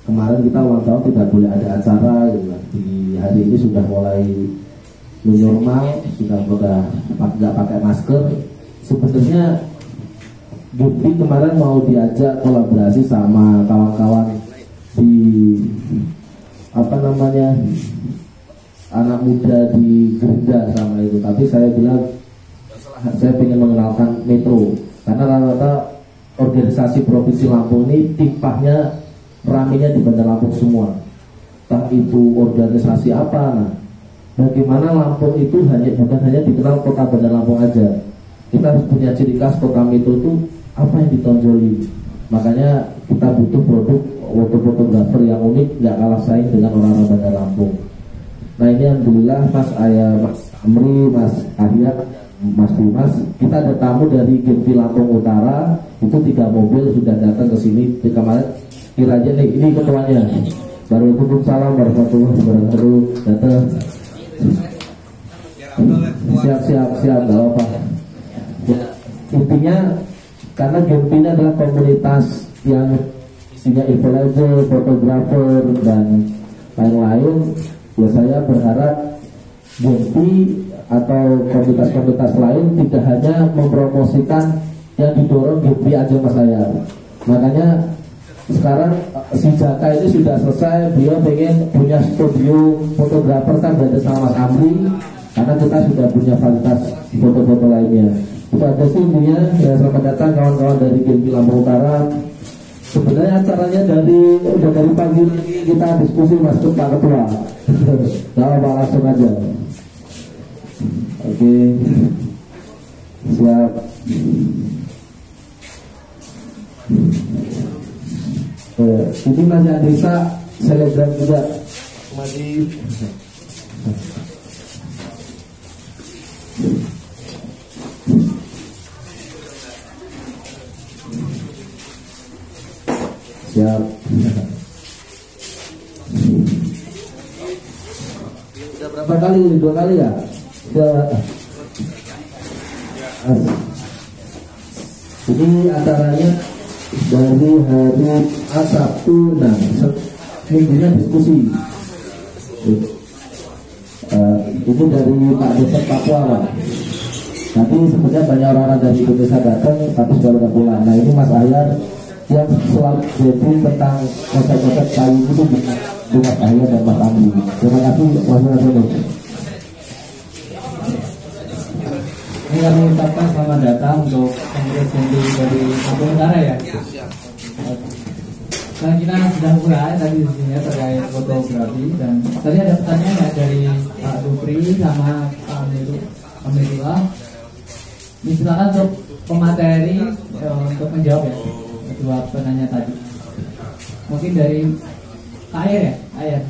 D: kemarin kita ulang tahun tidak boleh ada acara gitu. Di hari ini sudah mulai new normal, sudah nggak pakai masker. Sebenarnya Bukti kemarin mau diajak kolaborasi sama kawan-kawan di anak muda di Gerindra sama itu, tapi saya bilang saya ingin mengenalkan Metro karena rata-rata organisasi provinsi Lampung ini timpahnya raminya di Bandar Lampung semua, entah itu organisasi apa. Nah, bagaimana Lampung itu bukan hanya dikenal kota Bandar Lampung aja, kita harus punya ciri khas kota Metro itu apa yang ditonjoli. Makanya kita butuh produk fotografer yang unik, nggak kalah saing dengan orang-orang Bandar Lampung. Nah ini alhamdulillah Mas Amri, Mas Arya, Mas Dimas, kita ada tamu dari Genpi Lampung Utara, itu 3 mobil sudah datang ke sini. Kemarin kira aja nih, ini ketuanya. Waalaikumsalam warahmatullahi wabarakatuh. Datang. Siap, nggak apa. Ya, intinya karena Genpi ini adalah komunitas yang isinya influencer, fotografer dan lain-lain. Ya saya berharap Genpi atau komunitas-komunitas lain tidak hanya mempromosikan yang didorong Genpi aja Mas saya. Makanya sekarang si Jaka ini sudah selesai, beliau pengen punya studio fotografer kan berada sama Mas Amri, karena kita sudah punya fasilitas foto-foto lainnya. Itu aja sih intinya. Ya, selamat datang kawan-kawan dari Genpi Lampung Utara. Sebenarnya acaranya udah dari pagi kita diskusi masuk Pak Ketua. Nah, langsung aja. Oke. Siap. Ini masih Andrisa selebgram juga. Masih. Siap. Sudah berapa kali ini? 2 kali ya? Ini acaranya dari hari Sabtu, nah minggunya diskusi. Ini dari Pak Desa Papua Pak. Nanti sebenarnya banyak orang-orang dari Indonesia datang, tapi sudah pada pulang. Nah ini Mas Ahyar yang selalu jadi tentang konsep-konsep kayu itu dengan Mas Ahyar dan Mas Amri. Terima kasih Mas Ahyar.
A: Ini kami ucapkan selamat datang untuk pengurus Genpi dari Lampung Utara ya. Dan kita sudah mulai tadi di sini ya terkait fotografi, dan tadi ada pertanyaan ya dari Pak Dupri sama Pak Amirullah. Ini silakan untuk pemateri untuk menjawab ya kedua penanya tadi. Mungkin dari Kak Ayer ya, Ayer.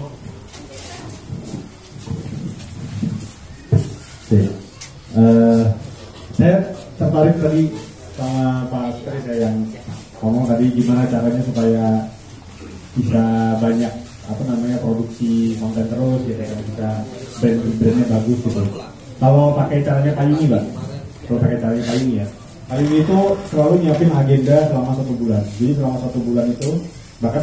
C: Saya tertarik tadi sama Pak Sekretari saya yang ngomong tadi gimana caranya supaya bisa banyak produksi konten terus ya, bisa brandnya bagus gitu. Kalau pakai caranya Payuni Mbak, kalau pakai caranya Payuni ya, Payuni itu selalu nyiapin agenda selama 1 bulan. Jadi selama 1 bulan itu bahkan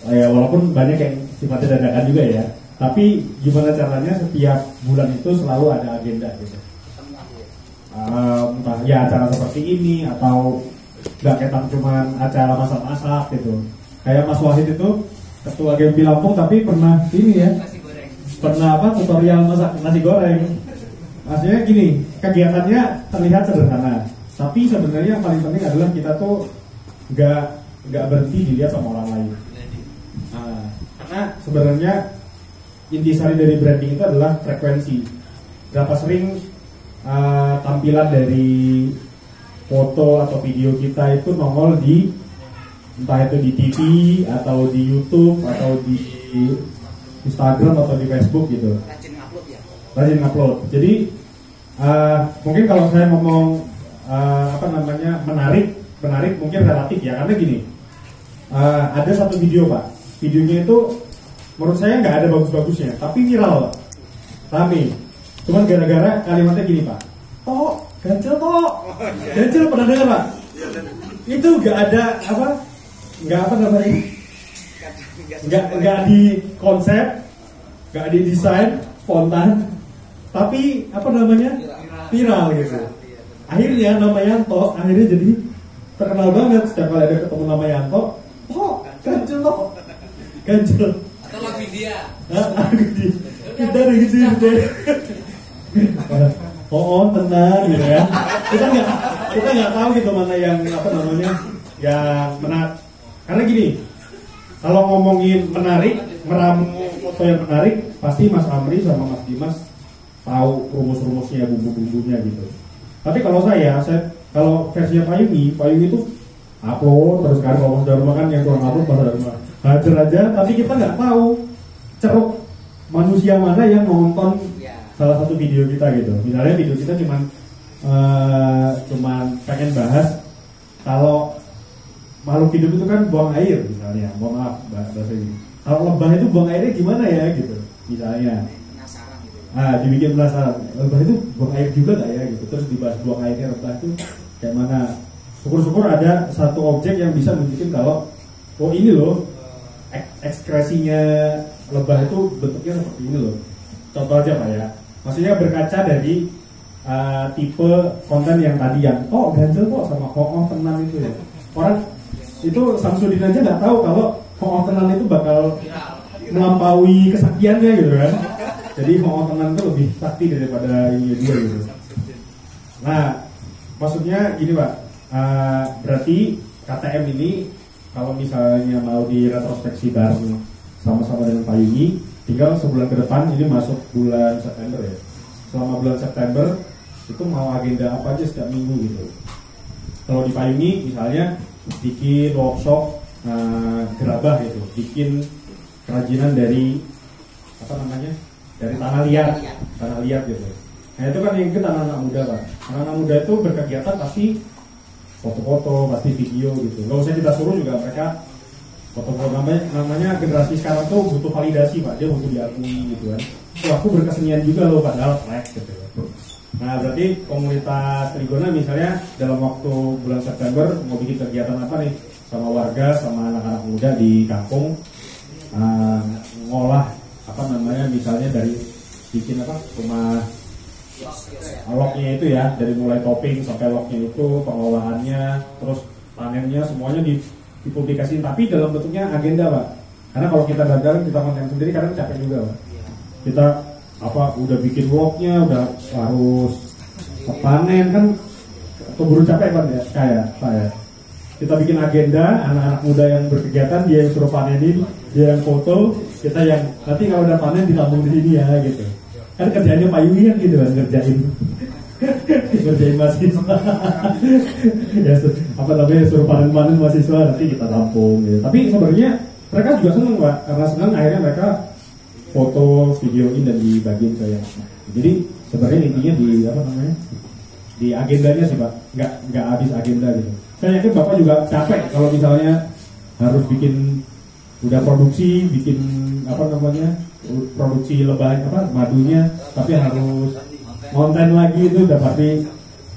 C: ya walaupun banyak yang sifatnya dadakan juga ya, tapi gimana caranya setiap bulan itu selalu ada agenda gitu. Entah ya acara seperti ini atau nggak ketang cuman acara masak-masak gitu. Kayak Mas Wahid itu ketua Genpi Lampung tapi pernah ini ya, pernah tutorial masak nasi goreng. Maksudnya gini, kegiatannya terlihat sederhana, tapi sebenarnya yang paling penting adalah kita tuh nggak berhenti dilihat sama orang lain. Nah, karena sebenarnya intisari dari branding itu adalah frekuensi. Berapa sering tampilan dari foto atau video kita itu nongol di entah itu di TV atau di YouTube atau di Instagram atau di Facebook gitu. Rajin upload. Jadi mungkin kalau saya ngomong menarik mungkin relatif ya, karena gini, ada satu video Pak, videonya itu menurut saya nggak ada bagus-bagusnya, tapi viral, rame. Cuman gara-gara kalimatnya gini Pak, ganjel pernah dengar Pak? itu nggak ada apa, nggak apa namanya, nggak di konsep, nggak di desain, spontan, tapi apa namanya viral gitu. Akhirnya nama Yanto akhirnya jadi terkenal banget. Setiap kali ada ketemu nama Yanto, oh Ganjel loh, Ganjel.
B: Atau lagu dia.
C: Kita gitu deh. Oh tenang gitu ya. Kita nggak tahu gitu mana yang apa namanya yang menarik. Karena gini, kalau ngomongin menarik, meramu foto yang menarik, pasti Mas Amri sama Mas Dimas tahu rumus-rumusnya, bumbu-bumbunya gitu. Tapi kalau saya kalau versinya Payungi itu upload terus kan, kalau Mas Dharma kan yang kurang upload Mas Dharma hajar aja, tapi kita nggak tahu ceruk manusia mana yang nonton salah satu video kita gitu. Misalnya video kita cuman pengen bahas kalau makhluk hidup itu kan buang air misalnya, mohon maaf bahasa ini. Kalau lebah itu buang airnya gimana ya gitu, misalnya. Dibikin penasaran, lebah itu buang air juga nggak ya gitu. Terus dibahas buang airnya lebah itu kayak mana. Syukur-syukur ada satu objek yang bisa menunjukkan kalau oh ini loh ekskresinya lebah itu bentuknya seperti ini loh. Contoh aja Pak ya. Maksudnya berkaca dari tipe konten yang tadi yang oh Ganjel kok sama oh tenan itu ya. Orang itu Samsudin aja nggak tahu kalau oh tenan itu bakal melampaui kesaktiannya gitu kan. Jadi oh tenan itu lebih sakti daripada ini dia gitu. Nah maksudnya gini Pak, berarti KTM ini kalau misalnya mau di retrospeksi bareng sama-sama dengan Payungi, tinggal sebulan ke depan, ini masuk bulan September ya. Selama bulan September itu mau agenda apa aja setiap minggu gitu. Kalau di Payungi misalnya bikin workshop gerabah gitu, bikin kerajinan dari apa namanya, dari tanah liat gitu. Nah itu kan yang kita anak-anak muda Pak. Anak-anak muda itu berkegiatan pasti foto-foto, pasti video gitu. Gak usah kita suruh juga mereka foto-foto. Namanya generasi sekarang tuh butuh validasi Pak, dia butuh diakui gitu kan. Aku berkesenian juga loh padahal flex gitu. Nah berarti komunitas Trigona misalnya dalam waktu bulan September mau bikin kegiatan apa nih sama warga, sama anak-anak muda di kampung, ngolah apa namanya misalnya dari bikin apa rumah loknya itu ya, dari mulai topping sampai loknya itu, pengolahannya, terus panennya semuanya dipublikasiin, tapi dalam bentuknya agenda Pak. Karena kalau kita gagal kita konten sendiri kadang capek juga Pak. Kita apa udah bikin vlognya udah harus panen kan keburu capek Pak ya, kayak saya. Kita bikin agenda, anak-anak muda yang berkegiatan dia yang suruh panenin, dia yang foto, kita yang nanti kalau udah panen ditambung di sini ya gitu. Kan kerjaannya Payungi kan gitu kan, ngerjain mahasiswa. Ya, apa namanya suruh panen mahasiswa nanti kita tampung gitu. Tapi sebenarnya mereka juga senang Pak, karena senang akhirnya mereka foto, videoin dan dibagiin ke yang. Jadi sebenarnya intinya di apa namanya? Di agendanya sih Pak, nggak habis agenda gitu. Saya yakin Bapak juga capek kalau misalnya harus bikin udah produksi, bikin apa namanya? Produksi lebah apa madunya, tapi harus konten lagi itu udah pasti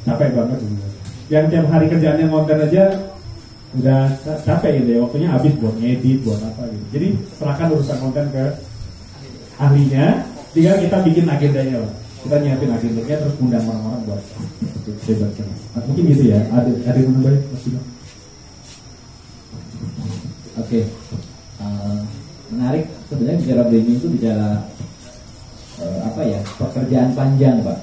C: capek banget gitu. Yang tiap hari kerjaannya konten aja udah capek gitu ya, waktunya habis buat ngedit, buat apa gitu. Jadi serahkan urusan konten ke ahlinya, tinggal kita bikin agendanya Pak. Kita nyiapin agendanya terus undang orang-orang buat debatnya. Mungkin gitu ya. Ada yang mau baik Mas Dino?
E: Oke. Menarik sebenarnya bicara branding itu bicara apa ya, pekerjaan panjang Pak.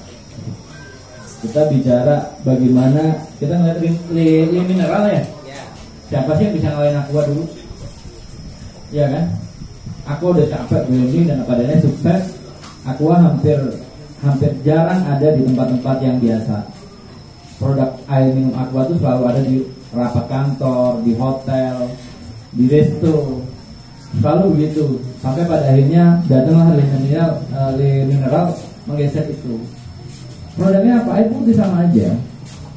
E: Kita bicara bagaimana kita ngeliat li mineral ya. Siapa sih yang bisa ngalahin Aqua dulu? Ya kan? Aqua udah capek branding dan apa adanya sukses. Aqua hampir jarang ada di tempat-tempat yang biasa. Produk air minum Aqua itu selalu ada di rapat kantor, di hotel, di resto. Selalu begitu, sampai pada akhirnya datanglah Le Mineral menggeser itu. Produknya apa? Air putih sama aja,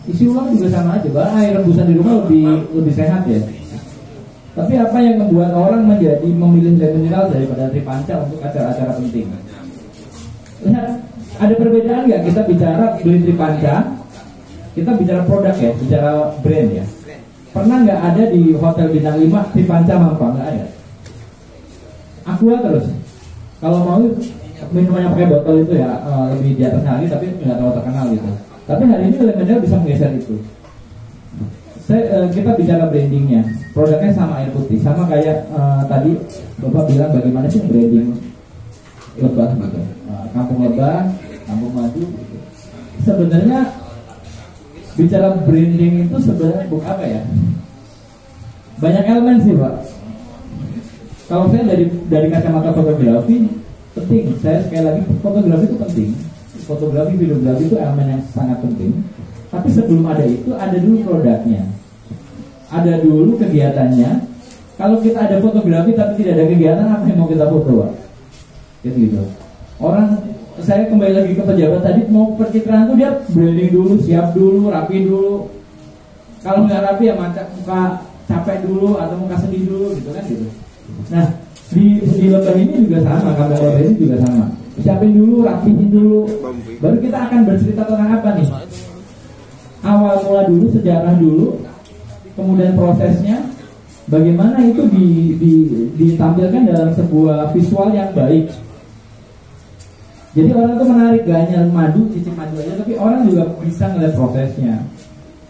E: isi ulang juga sama aja, bahkan air rebusan di rumah lebih sehat ya. Tapi apa yang membuat orang memilih Le Mineral daripada Tripanca untuk acara-acara penting? Lihat, ada perbedaan nggak kita bicara beli Tripanca, kita bicara produk ya, bicara brand ya. pernah nggak ada di hotel bintang 5 Tripanca Mampa? Nggak ada. Aqua terus. Kalau mau minumannya pakai botol itu ya lebih di atas hari, tapi nggak terlalu terkenal gitu. Tapi hari ini Lemendel bisa menggeser itu. Kita bicara brandingnya, produknya sama air putih, sama kayak tadi Bapak bilang bagaimana sih branding Lebah gitu, Kampung Lebah, Kampung Madu gitu. Sebenarnya bicara branding itu sebenarnya bukan apa ya, banyak elemen sih Pak. Kalau saya dari kacamata fotografi penting, saya sekali lagi fotografi itu penting, fotografi videografi itu elemen yang sangat penting. Tapi sebelum ada itu, ada dulu produknya, ada dulu kegiatannya. Kalau kita ada fotografi tapi tidak ada kegiatan, apa yang mau kita foto, Pak? Gitu. Orang, saya kembali lagi ke pejabat tadi, mau pencitraan tuh dia branding dulu, siap dulu, rapi dulu. Kalau nggak rapi ya muka capek dulu atau muka sedih dulu, gitu kan gitu. Nah, di Lebah ini juga sama, Kampung Lebah ini juga sama. Siapin dulu, rapiin dulu, baru kita akan bercerita tentang apa nih? Awal mula dulu, sejarah dulu, kemudian prosesnya, bagaimana itu ditampilkan dalam sebuah visual yang baik. Jadi orang itu menarik, gak hanya madu, cicip madu aja, tapi orang juga bisa ngeliat prosesnya,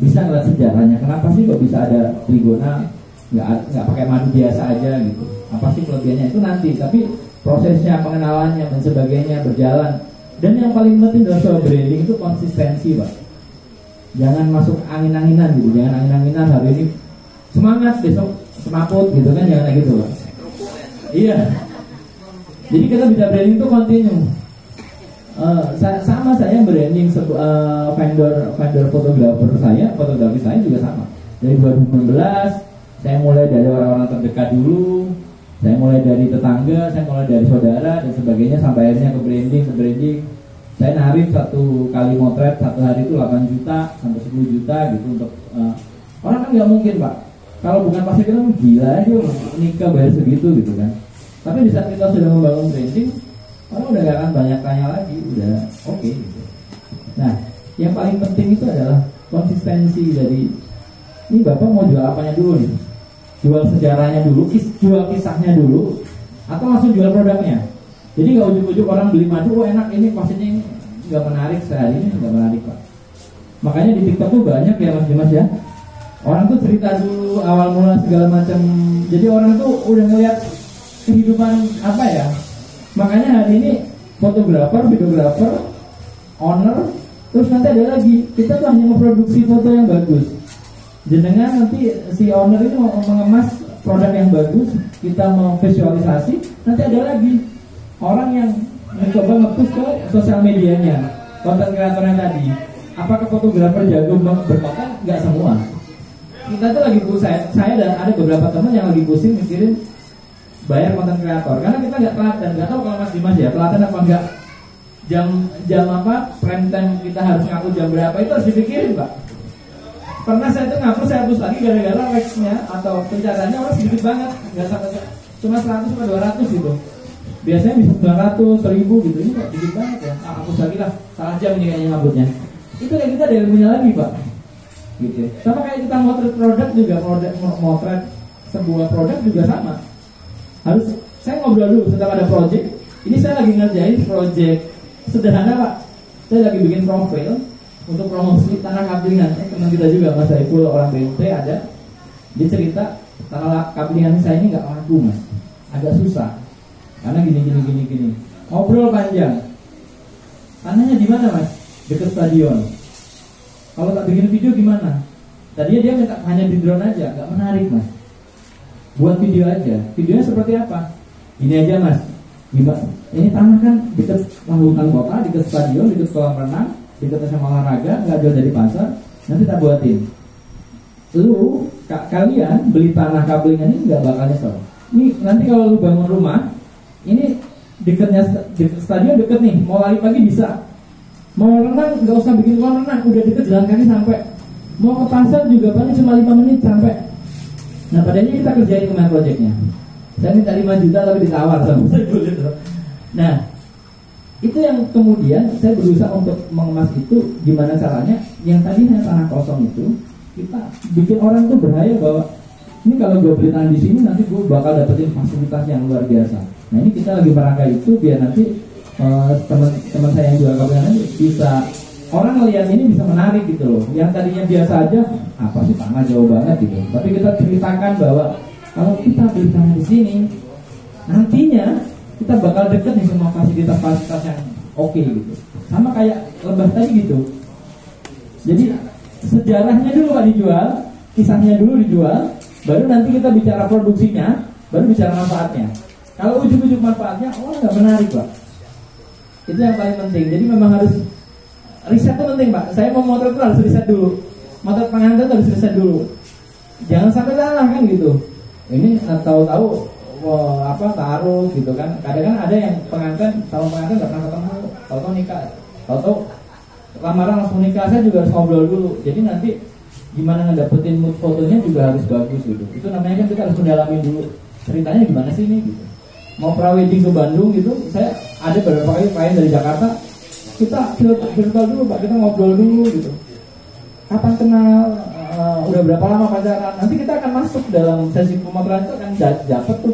E: bisa ngeliat sejarahnya. Kenapa sih kok bisa ada trigona nggak pakai madu biasa aja gitu? Apa sih kelebihannya itu nanti, tapi prosesnya, pengenalannya dan sebagainya berjalan. Dan yang paling penting dalam soal branding itu konsistensi, Pak. Jangan masuk angin-anginan gitu, jangan angin-anginan hari ini semangat, besok semaput gitu kan, jangan kayak gitu Pak. Iya. Jadi kita bisa branding itu kontinu. Saya branding vendor fotografi saya juga sama. Dari 2019 saya mulai dari orang-orang terdekat dulu, saya mulai dari tetangga, saya mulai dari saudara dan sebagainya sampai akhirnya ke branding. Saya narik satu kali motret satu hari itu 8 juta sampai 10 juta gitu untuk orang kan nggak mungkin Pak. Kalau bukan pasti kita gila aja nikah bayar segitu gitu kan. Tapi di saat kita sudah membangun branding, orang udah gak akan banyak tanya lagi, udah oke gitu. Nah, yang paling penting itu adalah konsistensi dari ini Bapak mau jual apanya dulu nih? Jual sejarahnya dulu, jual kisahnya dulu, atau langsung jual produknya? Jadi nggak ujuk-ujuk orang beli madu, oh enak ini pastinya ini nggak menarik sehari ini nggak menarik Pak. Makanya di TikTok tuh banyak ya Mas Dimas ya. Orang tuh cerita dulu awal mula segala macam. Jadi orang tuh udah ngeliat kehidupan apa ya. Makanya hari ini fotografer, videografer, owner, terus nanti ada lagi kita tuh hanya memproduksi foto yang bagus. Jenengan nanti si owner ini mau mengemas produk yang bagus, kita mau visualisasi, nanti ada lagi orang yang mencoba nge-push ke sosial medianya, konten kreatornya tadi. Apakah fotografer jago berkonten? Nggak semua. Kita tuh lagi saya dan ada beberapa teman yang lagi pusing mikirin bayar konten kreator, karena kita nggak telaten, nggak tahu kalau Mas Dimas ya telaten apa enggak. Jam apa prime time kita harus ngaku jam berapa itu harus dipikirin Pak. Pernah saya tuh ngaku saya hapus lagi gara-gara likes-nya atau pencariannya orang sedikit banget, nggak sampai cuma 100 sampai 200 gitu. Biasanya bisa 900, 1000 gitu, ini kok dikit banget ya. Hapus lagi lah, salah jam nih kayaknya ngabutnya. Itu kayak kita ada ilmunya lagi Pak. Gitu. Sama kayak kita motret produk juga, motret sebuah produk juga sama. Harus saya ngobrol dulu setelah ada project. Ini saya lagi ngerjain project sederhana Pak. Saya lagi bikin profil untuk promosi tanah kaplingan. Teman kita juga Mas Saiful orang BNT ada. Dia cerita tanah kaplingan saya ini nggak laku Mas, agak susah. Karena gini. Ngobrol panjang. Tanahnya di mana Mas? Dekat stadion. Kalau tak bikin video gimana? Tadinya dia minta hanya di drone aja, nggak menarik Mas. Buat video aja. Videonya seperti apa? Ini aja Mas. Gimana? Ini tanah kan dekat hutan kota, dekat stadion, dekat kolam renang, dekat sama olahraga, nggak jauh dari pasar. Nanti tak buatin. Lu kalian beli tanah kablingan ini nggak bakal nyesel. Ini nanti kalau lu bangun rumah, ini dekatnya stadion deket nih, mau lari pagi bisa. Mau renang nggak usah bikin kolam renang, udah deket jalan kaki sampai. Mau ke pasar juga paling cuma 5 menit sampai. Nah padanya kita kerjain kemarin projectnya. Saya minta 5 juta tapi ditawar sama saya. Nah itu yang kemudian saya berusaha untuk mengemas itu gimana caranya. Yang tadi hanya tanah kosong itu kita bikin orang tuh berhayal bahwa ini kalau gue beli tanah di sini nanti gue bakal dapetin fasilitas yang luar biasa. Nah ini kita lagi merangkai itu biar nanti teman-teman saya yang jual kafe nanti bisa orang ngelihat ini bisa menarik gitu loh. Yang tadinya biasa aja, apa sih tanah jauh banget gitu. Tapi kita ceritakan bahwa kalau kita beli tanah di sini, nantinya kita bakal deket nih sama fasilitas-fasilitas yang oke gitu. Sama kayak Lebah tadi gitu. Jadi sejarahnya dulu Pak dijual, kisahnya dulu dijual, baru nanti kita bicara produksinya, baru bicara manfaatnya. Kalau ujuk-ujuk manfaatnya, nggak menarik Pak. Itu yang paling penting. Jadi memang harus riset itu penting Pak. Saya mau motret itu harus riset dulu. Motret pengantin harus riset dulu. Jangan sampai salah kan gitu. Ini tahu-tahu taruh gitu kan. Kadang-kadang ada yang pengantin nggak pernah ketemu, tahu-tahu nikah, tahu-tahu lamaran langsung nikah. Saya juga harus ngobrol dulu. Jadi nanti gimana ngedapetin mood fotonya juga harus bagus gitu. Itu namanya kan kita harus mendalami dulu ceritanya gimana sih ini gitu. Mau prawedding ke Bandung gitu, saya ada beberapa kali klien dari Jakarta, kita virtual dulu Pak, kita ngobrol dulu gitu. Kapan kenal, udah berapa lama pacaran, nanti kita akan masuk dalam sesi pemotretan itu akan dapat tuh.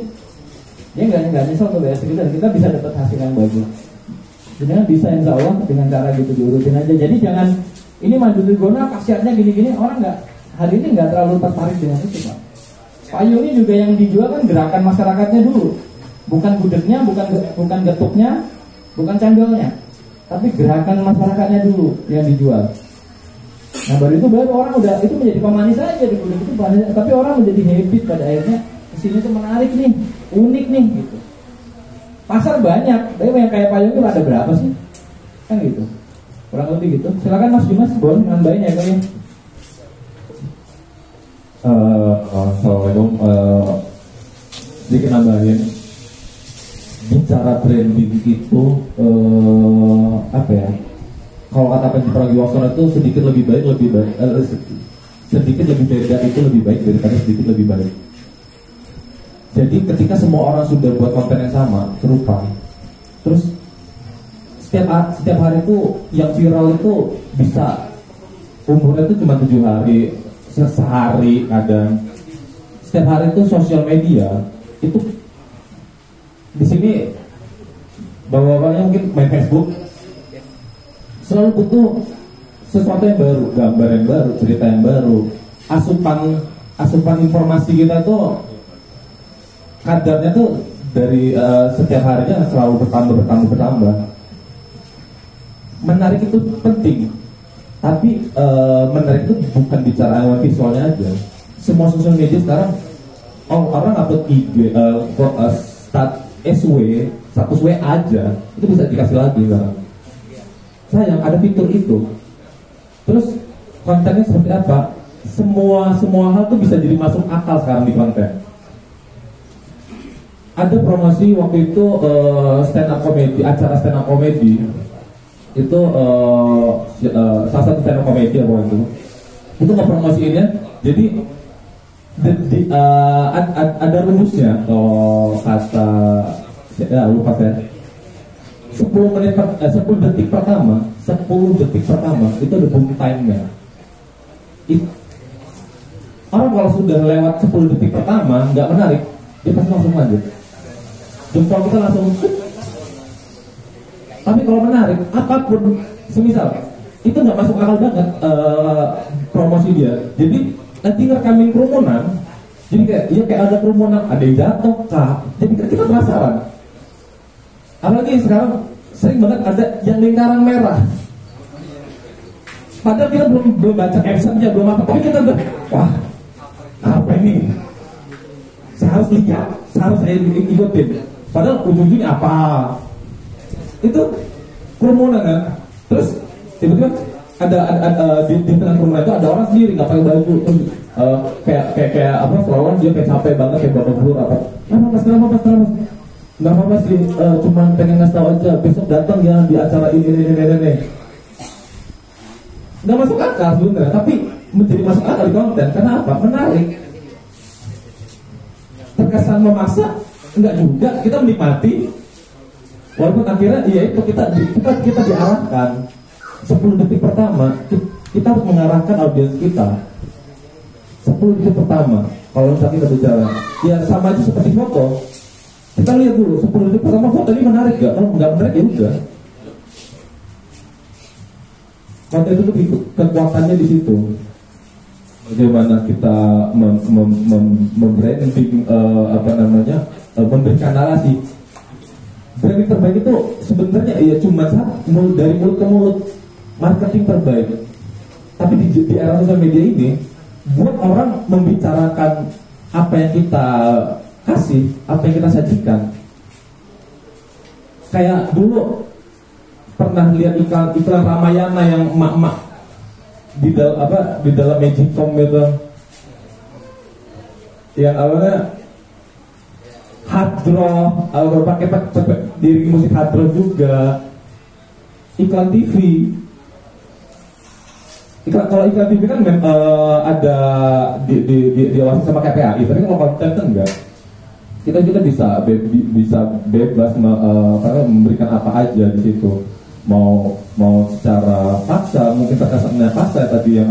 E: Dia nggak nyesel tuh ya, sekitar kita bisa dapat hasil yang bagus. Dengan bisa insya Allah dengan cara gitu diurutin aja. Jadi jangan ini maju di Gona khasiatnya gini-gini, orang nggak hari ini nggak terlalu tertarik dengan itu Pak. Payung ini juga yang dijual kan gerakan masyarakatnya dulu. Bukan gudegnya, bukan getuknya, bukan candolnya, tapi gerakan masyarakatnya dulu yang dijual. Nah baru orang udah itu menjadi pemanis aja di gudeg itu, tapi orang menjadi habit pada akhirnya kesini tuh menarik nih, unik nih gitu. Pasar banyak, tapi yang kayak payung itu ada berapa sih? Kan gitu, kurang lebih gitu. Silakan Mas Dimas, boleh nambahin ya kayaknya.
D: Assalamualaikum. Sedikit nambahin. Bicara branding itu apa ya? Kalau kata Panji Pragiwaksono itu sedikit lebih baik, sedikit lebih beda itu lebih baik daripada sedikit lebih baik. Jadi ketika semua orang sudah buat konten yang sama, serupa, terus setiap hari itu yang viral itu bisa umurnya itu cuma 7 hari, sehari kadang. Setiap hari itu sosial media itu di sini bapak-bapaknya mungkin main Facebook, selalu butuh sesuatu yang baru, gambar yang baru, cerita yang baru. Asupan informasi kita tuh kadarnya tuh dari setiap harinya selalu bertambah. Menarik itu penting, tapi menarik itu bukan bicara visualnya aja. Semua sosial media sekarang orang upload IG, status W aja itu bisa dikasih lagi sekarang. Sayang ada fitur itu. Terus kontennya seperti apa? Semua hal tuh bisa jadi masuk akal sekarang di konten. Ada promosi waktu itu stand up comedy, acara stand up comedy itu salah satu stand up comedy apa itu ngepromosiinnya. Jadi ada rumusnya kalau kata lupa saya 10 detik pertama itu ada boom time-nya. Orang kalau sudah lewat 10 detik pertama nggak menarik, dia pasti langsung lanjut, jempol kita langsung. Tapi kalau menarik, apapun semisal itu nggak masuk akal banget promosi dia. Jadi nanti ngerekamin kerumunan, jadi kayak ada kerumunan, ada yang jatuh kah, jadi kita penasaran. Apalagi sekarang sering banget ada yang lingkaran merah, padahal kita belum baca captionnya, belum apa, tapi kita udah wah apa ini, saya harus lihat, saya ikutin, padahal ujung-ujungnya apa itu kerumunan kan. Terus tiba-tiba ada di tengah kerumunan itu ada orang sendiri nggak pakai baju, kayak apa, seolah dia kayak capek banget, kayak babak belur apa. Nggak apa-apa sih, cuma pengen ngasih tahu aja, besok datang ya di acara ini. Nggak masuk akal sebenarnya, tapi menjadi masuk akal di konten. Karena apa? Menarik. Terkesan memaksa, enggak juga, kita menikmati. Walaupun akhirnya ya itu kita diarahkan 10 detik pertama, kita harus mengarahkan audiens kita 10 detik pertama kalau misalnya kita bicara ya sama aja seperti foto. Kita lihat dulu 10 detik pertama foto ini menarik gak? Kalau nggak menarik ya udah. Maka itu lebih kekuatannya di situ. Bagaimana kita membranding memberikan narasi. Branding terbaik itu sebenarnya ya cuma dari mulut ke mulut, marketing terbaik. Tapi di era sosial media ini buat orang membicarakan apa yang kita kasih, apa yang kita sajikan. Kayak dulu pernah lihat iklan Ramayana yang emak-emak di dalam Magicom itu, yang awalnya hard draw, pakai diri musik hard draw juga. Iklan TV, kalau iklan TV kan ada diawasi sama KPAI, tapi kalau konten kan enggak. Kita juga bisa bebas memberikan apa aja di situ. Mau secara paksa, mungkin terkesannya paksa tadi yang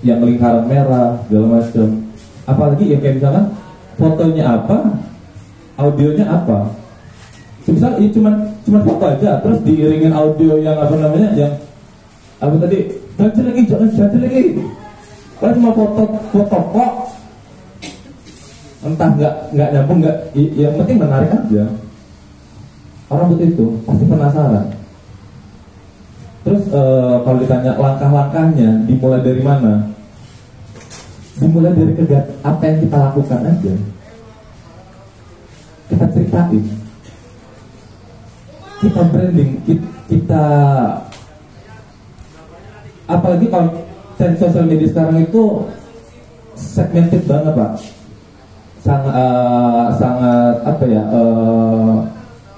D: yang lingkaran merah segala macam. Apalagi ya kayak misalkan fotonya apa, audionya apa. Misal ya cuma foto aja, terus diiringin audio yang yang apa tadi? Jangan lagi. Kalau cuma foto kok, entah nggak nyambung yang penting menarik aja. Orang butuh itu, pasti penasaran. Terus kalau ditanya langkah-langkahnya, dimulai dari mana? Dimulai dari apa yang kita lakukan aja. Kita ceritain, kita branding, kita apalagi konten sosial media sekarang itu segmented banget Pak. Sangat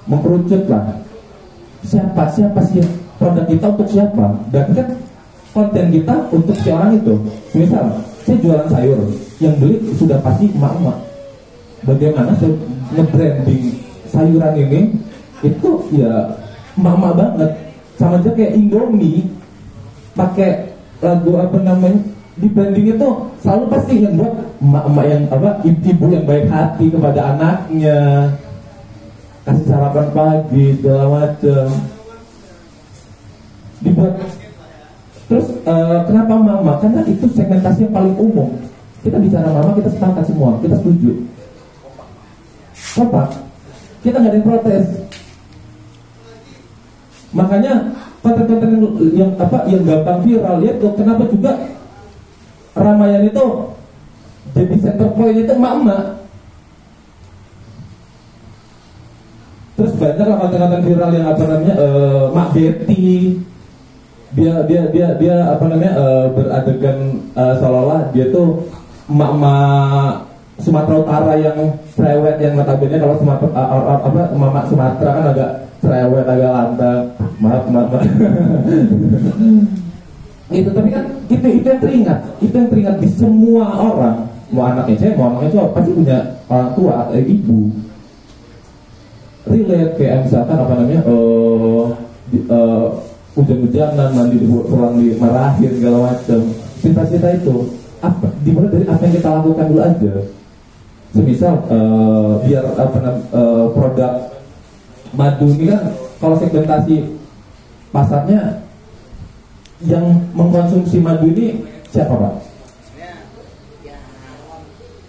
D: mengkerucut lah. Siapa sih produk kita untuk siapa? Dan kan konten kita untuk si orang itu. Misal saya jualan sayur, yang beli sudah pasti emak-emak. Bagaimana saya nge-branding sayuran ini itu ya emak-emak banget. Sama aja kayak Indomie pakai lagu di branding itu selalu pasti yang buat emak-emak yang ibu yang baik hati kepada anaknya, kasih sarapan pagi segala macam dibuat. Terus kenapa mama? Karena itu segmentasi yang paling umum. Kita bicara mama, kita sepakat semua, kita setuju. Kompak, kita nggak ada yang protes. Makanya konten-konten yang gampang viral ya, kenapa juga Ramayana itu jadi center point itu emak-emak. Terus banyak lah konten-konten viral yang Mak Betty, dia beradegan seolah-olah dia tuh emak-emak Sumatera Utara yang cerewet, yang notabene kalau Mama Sumatera kan agak cerewet, agak lantang. Maaf. Itu tapi kan itu yang teringat di semua orang. Mau anaknya cewek, mau anaknya cowok, pasti punya orang tua atau ibu. Relate kayak misalkan hujan-hujanan, mandi pulang dimarahin segala macam. Cerita-cerita itu dimulai dari apa yang kita lakukan dulu aja. Semisal biar produk madu ini kan kalau segmentasi pasarnya yang mengkonsumsi madu ini siapa Pak?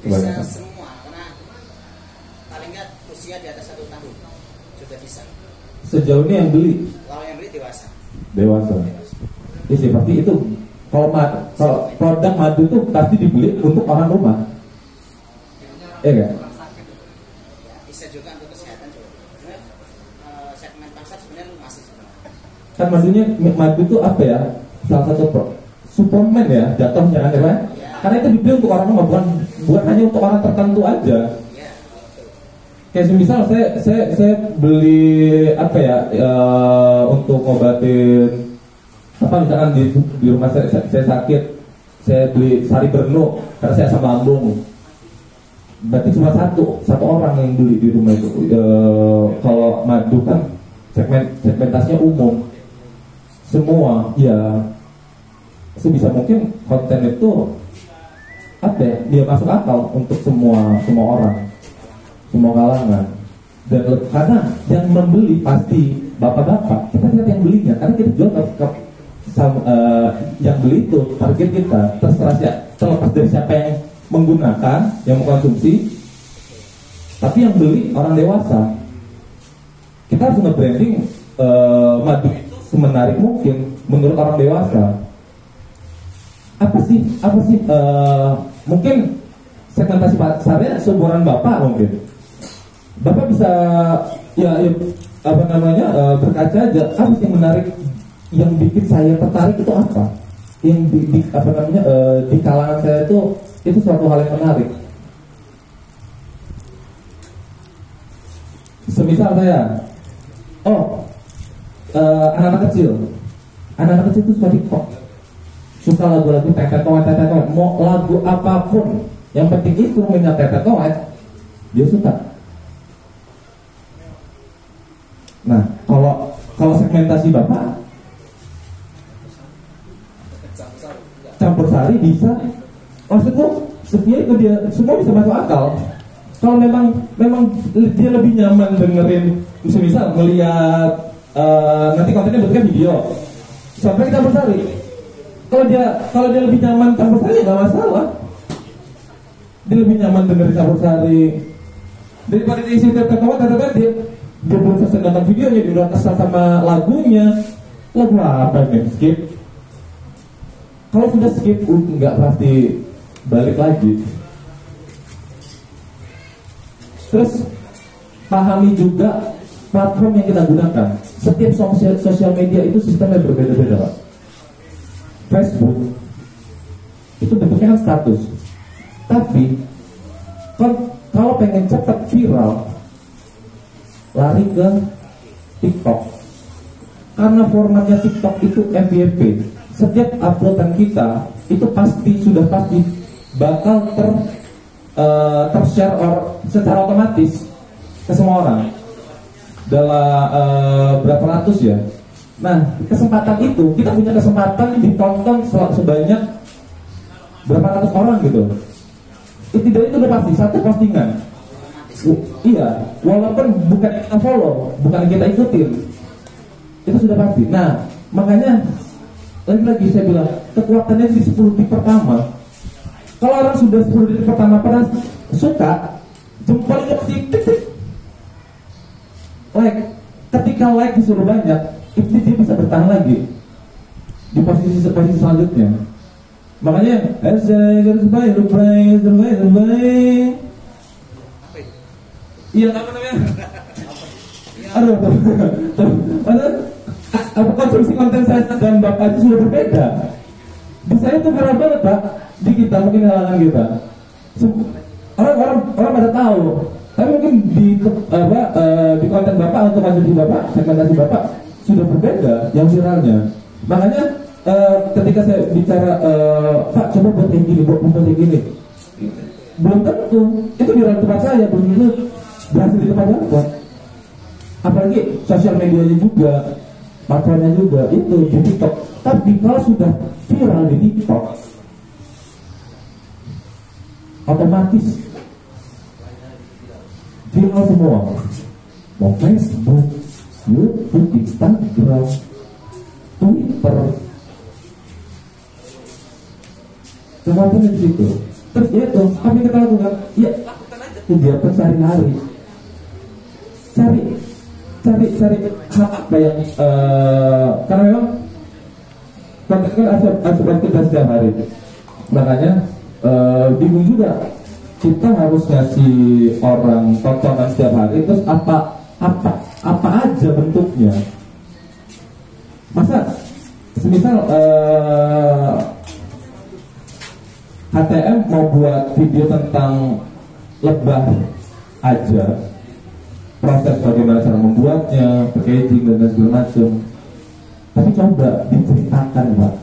H: Bisa semua, karena paling nggak usia di atas 1 tahun sudah bisa.
D: Sejauh ini yang beli?
H: Kalau yang beli dewasa.
D: Ya sih pasti itu. Kalau produk madu itu pasti dibeli untuk orang rumah. Kan?
H: Bisa juga untuk kesehatan juga. Segmen pasar sebenarnya masih
D: kan maksudnya madu itu apa ya? Salah satu suplemen ya jatuhnya kan ya? Karena itu dibeli untuk orang rumah, bukan hanya untuk orang tertentu aja. Kayak misal saya beli untuk ngobatin misalkan di rumah saya sakit, saya beli sari bernu karena saya asam lambung. Berarti cuma satu orang yang beli di rumah itu. Kalau madu kan segmentasinya umum, semua ya sebisa mungkin konten itu apa ya, dia masuk akal untuk semua orang, semua kalangan. Dan karena yang membeli pasti bapak-bapak, kita lihat yang belinya, karena kita jual ke yang beli itu target kita, terlepas dari siapa yang menggunakan, yang mengkonsumsi, tapi yang beli orang dewasa. Kita harus nge-branding madu itu semenarik mungkin menurut orang dewasa. Apa sih mungkin segmentasi pasarnya seumuran bapak mungkin. Bapak bisa berkaca aja, apa sih yang menarik, yang bikin saya tertarik itu apa? Yang di kalangan saya itu suatu hal yang menarik. Semisal saya, anak-anak kecil itu suka TikTok, suka lagu-lagu tetet, mau lagu apapun, yang penting instrumennya tetet, dia suka. Nah, kalau segmentasi bapak, campur sari bisa, maksudku setia itu dia semua bisa masuk akal. Kalau memang dia lebih nyaman dengerin, misal melihat nanti kontennya bentuknya video, sampai campur sari. Kalau dia lebih nyaman campur sari nggak masalah. Dia lebih nyaman dengerin campur sari daripada diisi tertawa dia belum selesai nonton videonya, dia udah kesal sama lagunya. Lagu apa nih? Skip. Kalau sudah skip, nggak pasti balik lagi. Terus pahami juga platform yang kita gunakan. Setiap sosial media itu sistemnya berbeda-beda, Pak. Facebook itu bentuknya kan status, tapi kalau pengen cepat viral, lari ke TikTok. Karena formatnya TikTok itu FYP. Setiap uploadan kita itu sudah pasti bakal tershare secara otomatis ke semua orang dalam berapa ratus ya. Nah, kesempatan itu kita punya kesempatan ditonton sebanyak berapa ratus orang gitu. Itu udah pasti satu postingan. Iya, walaupun bukan yang kita follow, bukan yang kita ikutin, itu sudah pasti. Nah, makanya lagi-lagi saya bilang kekuatannya di 10 detik pertama. Kalau orang sudah 10 detik pertama pernah suka, jempolnya pasti tik-tik. Like, ketika like disuruh banyak, itu dia bisa bertahan lagi di posisi selanjutnya. Makanya iya, apa namanya? Aduh, konsumsi konten saya dan bapak itu sudah berbeda. Di saya itu viral banget, Pak. Di kita, mungkin halangan kita. Orang pada tahu. Tapi mungkin di konten bapak untuk konsumsi bapak, segmentasi bapak sudah berbeda yang viralnya. Makanya ketika saya bicara, Pak, coba buat yang gini, buat yang gini, belum tentu itu viral tempat saya, belum tentu berhasil di tempat bapak. Apalagi sosial medianya juga, platformnya juga itu di TikTok. Tapi kalau sudah viral di TikTok, otomatis viral semua. Mau Facebook, YouTube, Instagram, Twitter, semuanya di situ. Terus ya itu, apa yang kita lakukan? Ya lakukan aja kegiatan sehari-hari. Cari hal apa yang karena memang konten kan asupan kita setiap hari. Makanya bingung juga, kita harus ngasih orang tontonan setiap hari, terus apa aja bentuknya. Masa semisal HTM mau buat video tentang lebah aja, proses bagaimana cara membuatnya, packaging dan segala macam. Tapi coba diceritakan, Pak,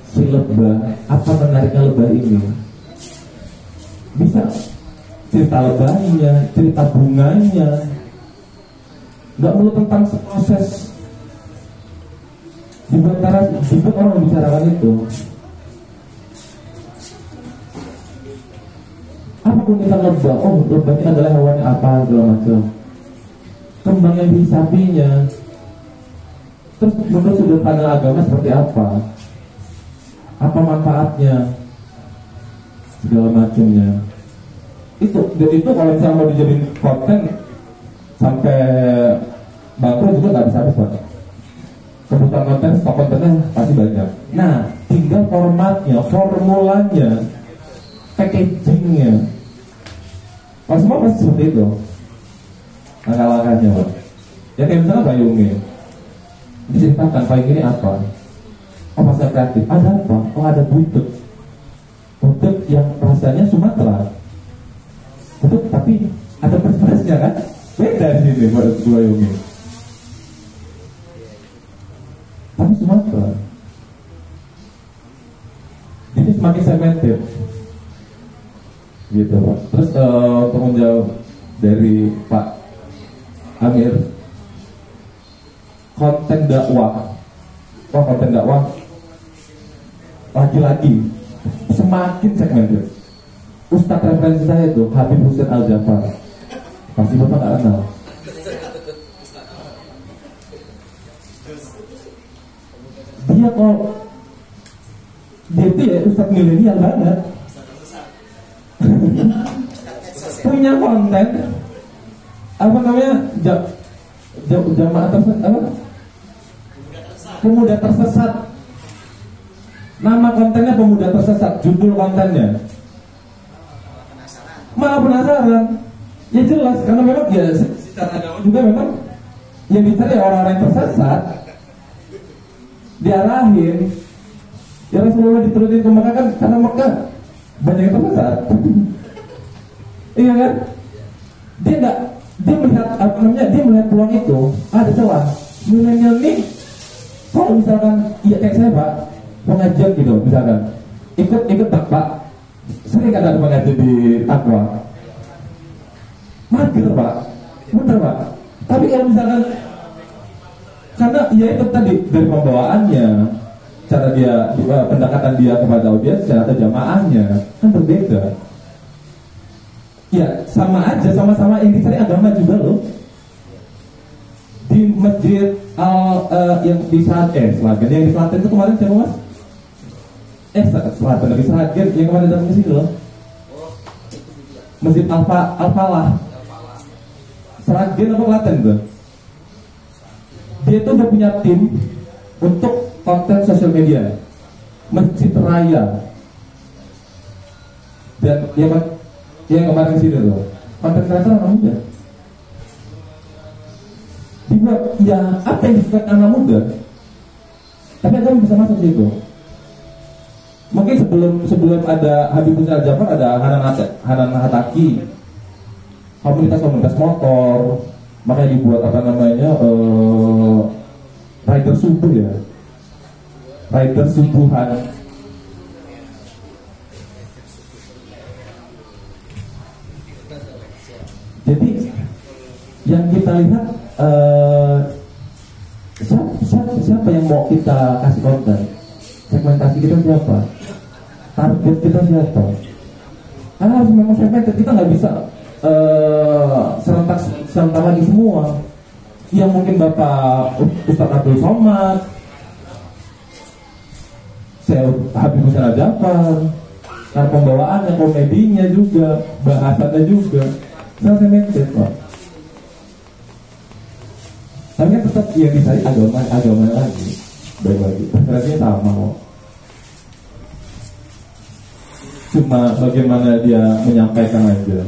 D: si lebah, apa menariknya lebah ini? Bisa cerita lebahnya, cerita bunganya, nggak perlu tentang proses. Dibuat orang membicarakan itu. keunikan lebah, oh lebah ini adalah hewan yang apa segala macam. Kembang yang dihisapinya, terus menurut sudut pandang agama seperti apa manfaatnya, segala macamnya. Dan itu kalau misalnya mau dijadiin konten sampai bangkrut juga nggak bisa habis, Pak. Kebutuhan konten, stok kontennya pasti banyak. Nah, tinggal formatnya, formulanya, packagingnya. Kalau semua pasti seperti itu. Langkah-langkahnya, Pak. Ya kayak misalnya payungnya. Diceritakan payung ini apa? Oh, pasar kreatif. Ada apa? Oh, ada buntut. Buntut yang rasanya Sumatera. Buntut tapi ada preferensinya kan? Beda di sini payungnya. Tapi Sumatera. Jadi semakin segmented. Gitu, Pak. Terus untuk menjawab dari Pak Amir, konten dakwah, konten dakwah lagi-lagi semakin segmented. Ustadz referensi saya itu Habib Hussein Al-Jafar, pasti Bapak nggak kenal. Dia itu ya Ustadz milenial banget. Punya konten apa namanya jamaah tersesat, apa? Pemuda tersesat. Nama kontennya pemuda tersesat, judul kontennya. Malah penasaran. Ya jelas karena memang ya secara agama juga memang yang dicari orang-orang yang tersesat, diarahin. Ya Rasulullah diturunin ke Mekah kan karena Mekah banyak yang tersesat. Iya kan? Dia melihat peluang itu ada celah. Milenial nih, kalau misalkan iya kayak saya Pak, pengajian gitu misalkan, ikut Pak, sering kan ada pengajian di Takwa. Mager Pak, bener Pak. Tapi kalau misalkan, karena ya itu tadi dari pembawaannya, cara dia, pendekatan dia kepada audiens, atau jamaahnya kan berbeda. Ya sama aja, sama-sama yang dicari agama juga loh. Di masjid yang di Sragen, yang di Klaten itu kemarin siapa Mas? Sragen, di Sragen yang kemarin datang ke sini loh. Masjid Al-Falah. Sragen apa Klaten tuh? Dia itu udah punya tim untuk konten sosial media, masjid raya, dan yang kemarin sini loh, konten kreator anak muda. Dibuat ya apa yang disukai anak muda, tapi agama bisa masuk situ. Mungkin sebelum ada Habib Hussein Al-Jafar ada Hanan Hataki, komunitas motor, makanya dibuat apa namanya rider subuh ya, rider subuhan. Jadi yang kita lihat siapa yang mau kita kasih konten, segmentasi kita siapa, target kita siapa. Karena harus memang segmented, kita nggak bisa serentak lagi semua. Yang mungkin Bapak Ustadz Abdul Somad, saya Habib Hussein Al-Jafar, karena pembawaannya, komedinya juga, bahasannya juga segmented Pak. Tapi kan tetap yang dicari agama lagi, baik lagi, preferensinya sama kok. Cuma bagaimana dia menyampaikan aja.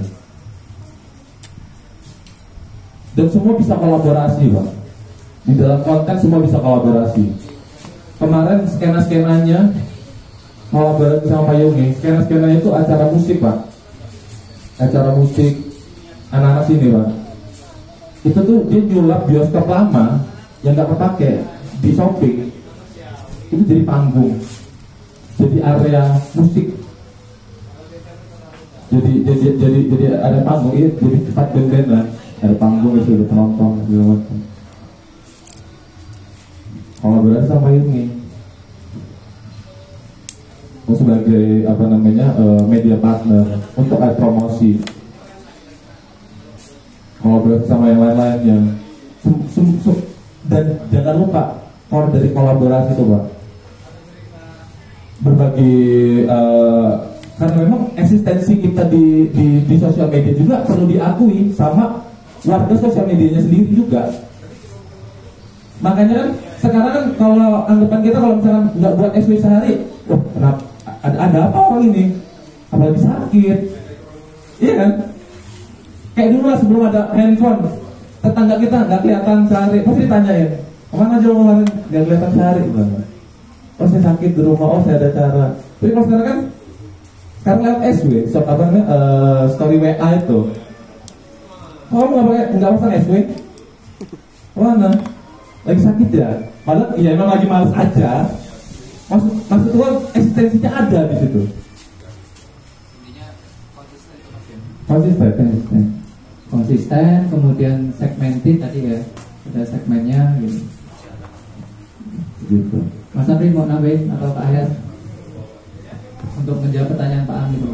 D: Dan semua bisa kolaborasi Pak. Di dalam konten semua bisa kolaborasi. Kemarin skena-skenanya kolaborasi sama Pak Yogi. Skena-skenanya itu acara musik Pak. Acara musik anak-anak sini Pak. Itu tuh dia nyulap bioskop lama yang gak kepake di shopping, itu jadi panggung, jadi area musik, jadi ada panggung, jadi tempat band-bandan, ada panggung itu ada penonton segala macam. Kolaborasi sama ini sebagai apa namanya media partner untuk promosi, kolaborasi sama yang lain-lain yang dan jangan lupa kalau dari kolaborasi itu Pak, berbagi karena memang eksistensi kita di sosial media juga perlu diakui sama warga sosial medianya sendiri juga. Makanya kan sekarang kan kalau anggapan kita kalau misalkan nggak buat SW sehari, wah kenapa ada apa orang ini, apalagi sakit, iya kan? Kayak dulu lah sebelum ada handphone, tetangga kita nggak kelihatan sehari, pasti ditanyain kemana aja kemarin, nggak kelihatan sehari, oh saya sakit di rumah, oh saya ada cara. Tapi kalau sekarang kan sekarang lewat SW, apa namanya story WA itu, oh nggak pasang SW, mana? Lagi sakit ya, padahal ya emang lagi males aja. Maksud gua eksistensinya ada di situ.
A: Konsisten, kemudian segmented tadi ya, ada segmennya gitu.
D: Gitu.
A: Mas Amri mau nambahin atau Pak Ayat untuk menjawab pertanyaan Pak Amri?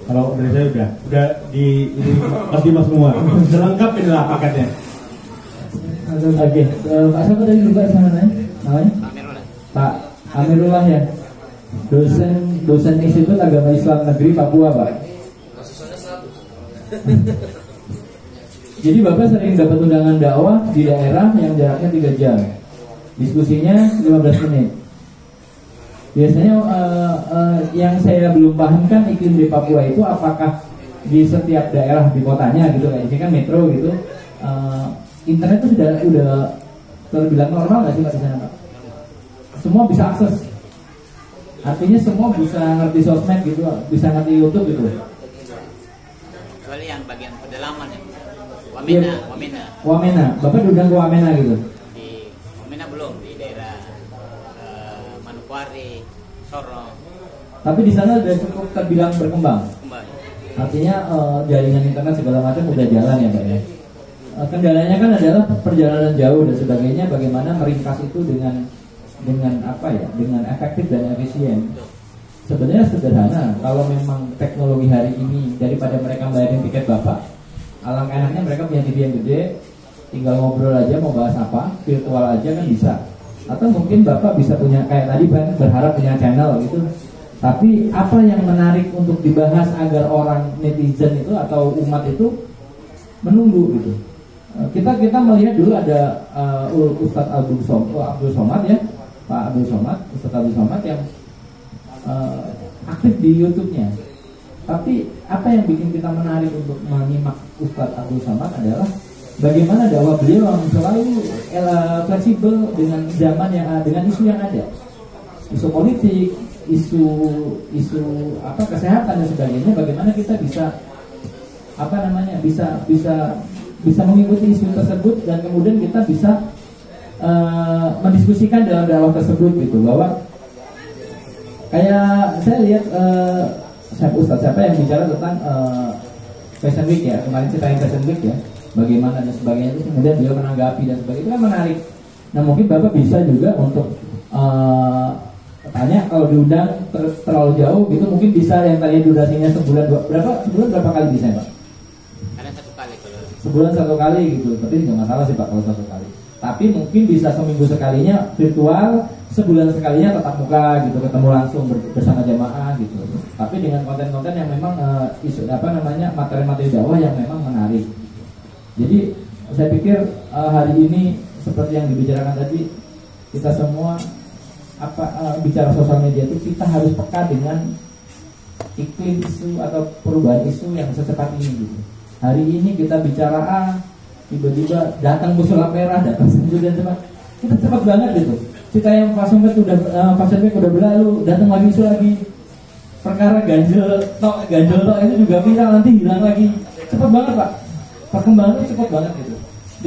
C: Kalau dari saya udah di Mas Dimas semua, sudah lengkap ini lah paketnya.
A: Oke, Pak siapa tadi lupa sama namanya? Pak Amirullah ya, dosen Institut Agama Islam Negeri Papua Pak. Jadi Bapak sering dapat undangan dakwah di daerah yang jaraknya 3 jam, diskusinya 15 menit. Biasanya yang saya belum paham kan iklim di Papua itu apakah di setiap daerah di kotanya gitu, kayak ini kan metro gitu, internet itu udah terbilang normal nggak sih Pak di sana Pak? Semua bisa akses, artinya semua bisa ngerti sosmed gitu, bisa ngerti YouTube gitu.
H: Kecuali yang bagian pedalaman ya.
A: Wamena, Bapak diundang ke Wamena gitu?
H: Di Wamena belum, di daerah Manokwari, Sorong.
A: Tapi di sana sudah cukup terbilang berkembang. Artinya jaringan internet segala macam udah jalan ya Pak ya. Kendalanya kan adalah perjalanan jauh dan sebagainya. Bagaimana meringkas itu dengan apa ya? Dengan efektif dan efisien. Sebenarnya sederhana. Kalau memang teknologi hari ini daripada mereka bayarin tiket Bapak, alangkah enaknya mereka punya TV yang gede, tinggal ngobrol aja mau bahas apa, virtual aja kan bisa. Atau mungkin Bapak bisa punya kayak tadi Pak berharap punya channel gitu. Tapi apa yang menarik untuk dibahas agar orang netizen itu atau umat itu menunggu gitu. Kita melihat dulu ada Ustadz Abdul Somad ya, Pak Abdul Somad, Ustadz Abdul Somad yang aktif di YouTube-nya. Tapi apa yang bikin kita menarik untuk menyimak Ustadz Abdul Somad adalah bagaimana dakwah beliau yang selalu fleksibel dengan zaman yang dengan isu yang ada, isu politik, isu apa kesehatan dan sebagainya. Bagaimana kita bisa bisa mengikuti isu tersebut dan kemudian kita bisa mendiskusikan dalam dakwah tersebut gitu, bahwa kayak saya lihat siapa yang bicara tentang Fashion Week ya, kemarin ceritain Fashion Week ya, bagaimana dan sebagainya, itu kemudian beliau menanggapi dan sebagainya, itu kan menarik. Nah mungkin Bapak bisa juga untuk tanya kalau diundang terlalu jauh gitu, mungkin bisa yang tadi durasinya sebulan berapa kali bisa Pak?
H: Ada 1 kali kalau
A: sebulan 1 kali gitu, tapi nggak masalah sih Pak kalau 1 kali. Tapi mungkin bisa seminggu sekalinya virtual, sebulan sekalinya tatap muka gitu, ketemu langsung bersama jamaah gitu. Tapi dengan konten-konten yang memang materi-materi dakwah yang memang menarik. Jadi saya pikir hari ini seperti yang dibicarakan tadi, kita semua bicara sosial media itu kita harus peka dengan iklim isu atau perubahan isu yang secepat ini gitu. Hari ini kita bicara tiba-tiba datang musuh merah, datang senjata dan cepat. Kita cepat banget gitu. Kita yang Fashion Week udah berlalu, datang lagi isu lagi. Perkara ganjel tok itu juga viral, nanti hilang lagi. Cepat banget Pak. Perkembangan itu cepat banget gitu.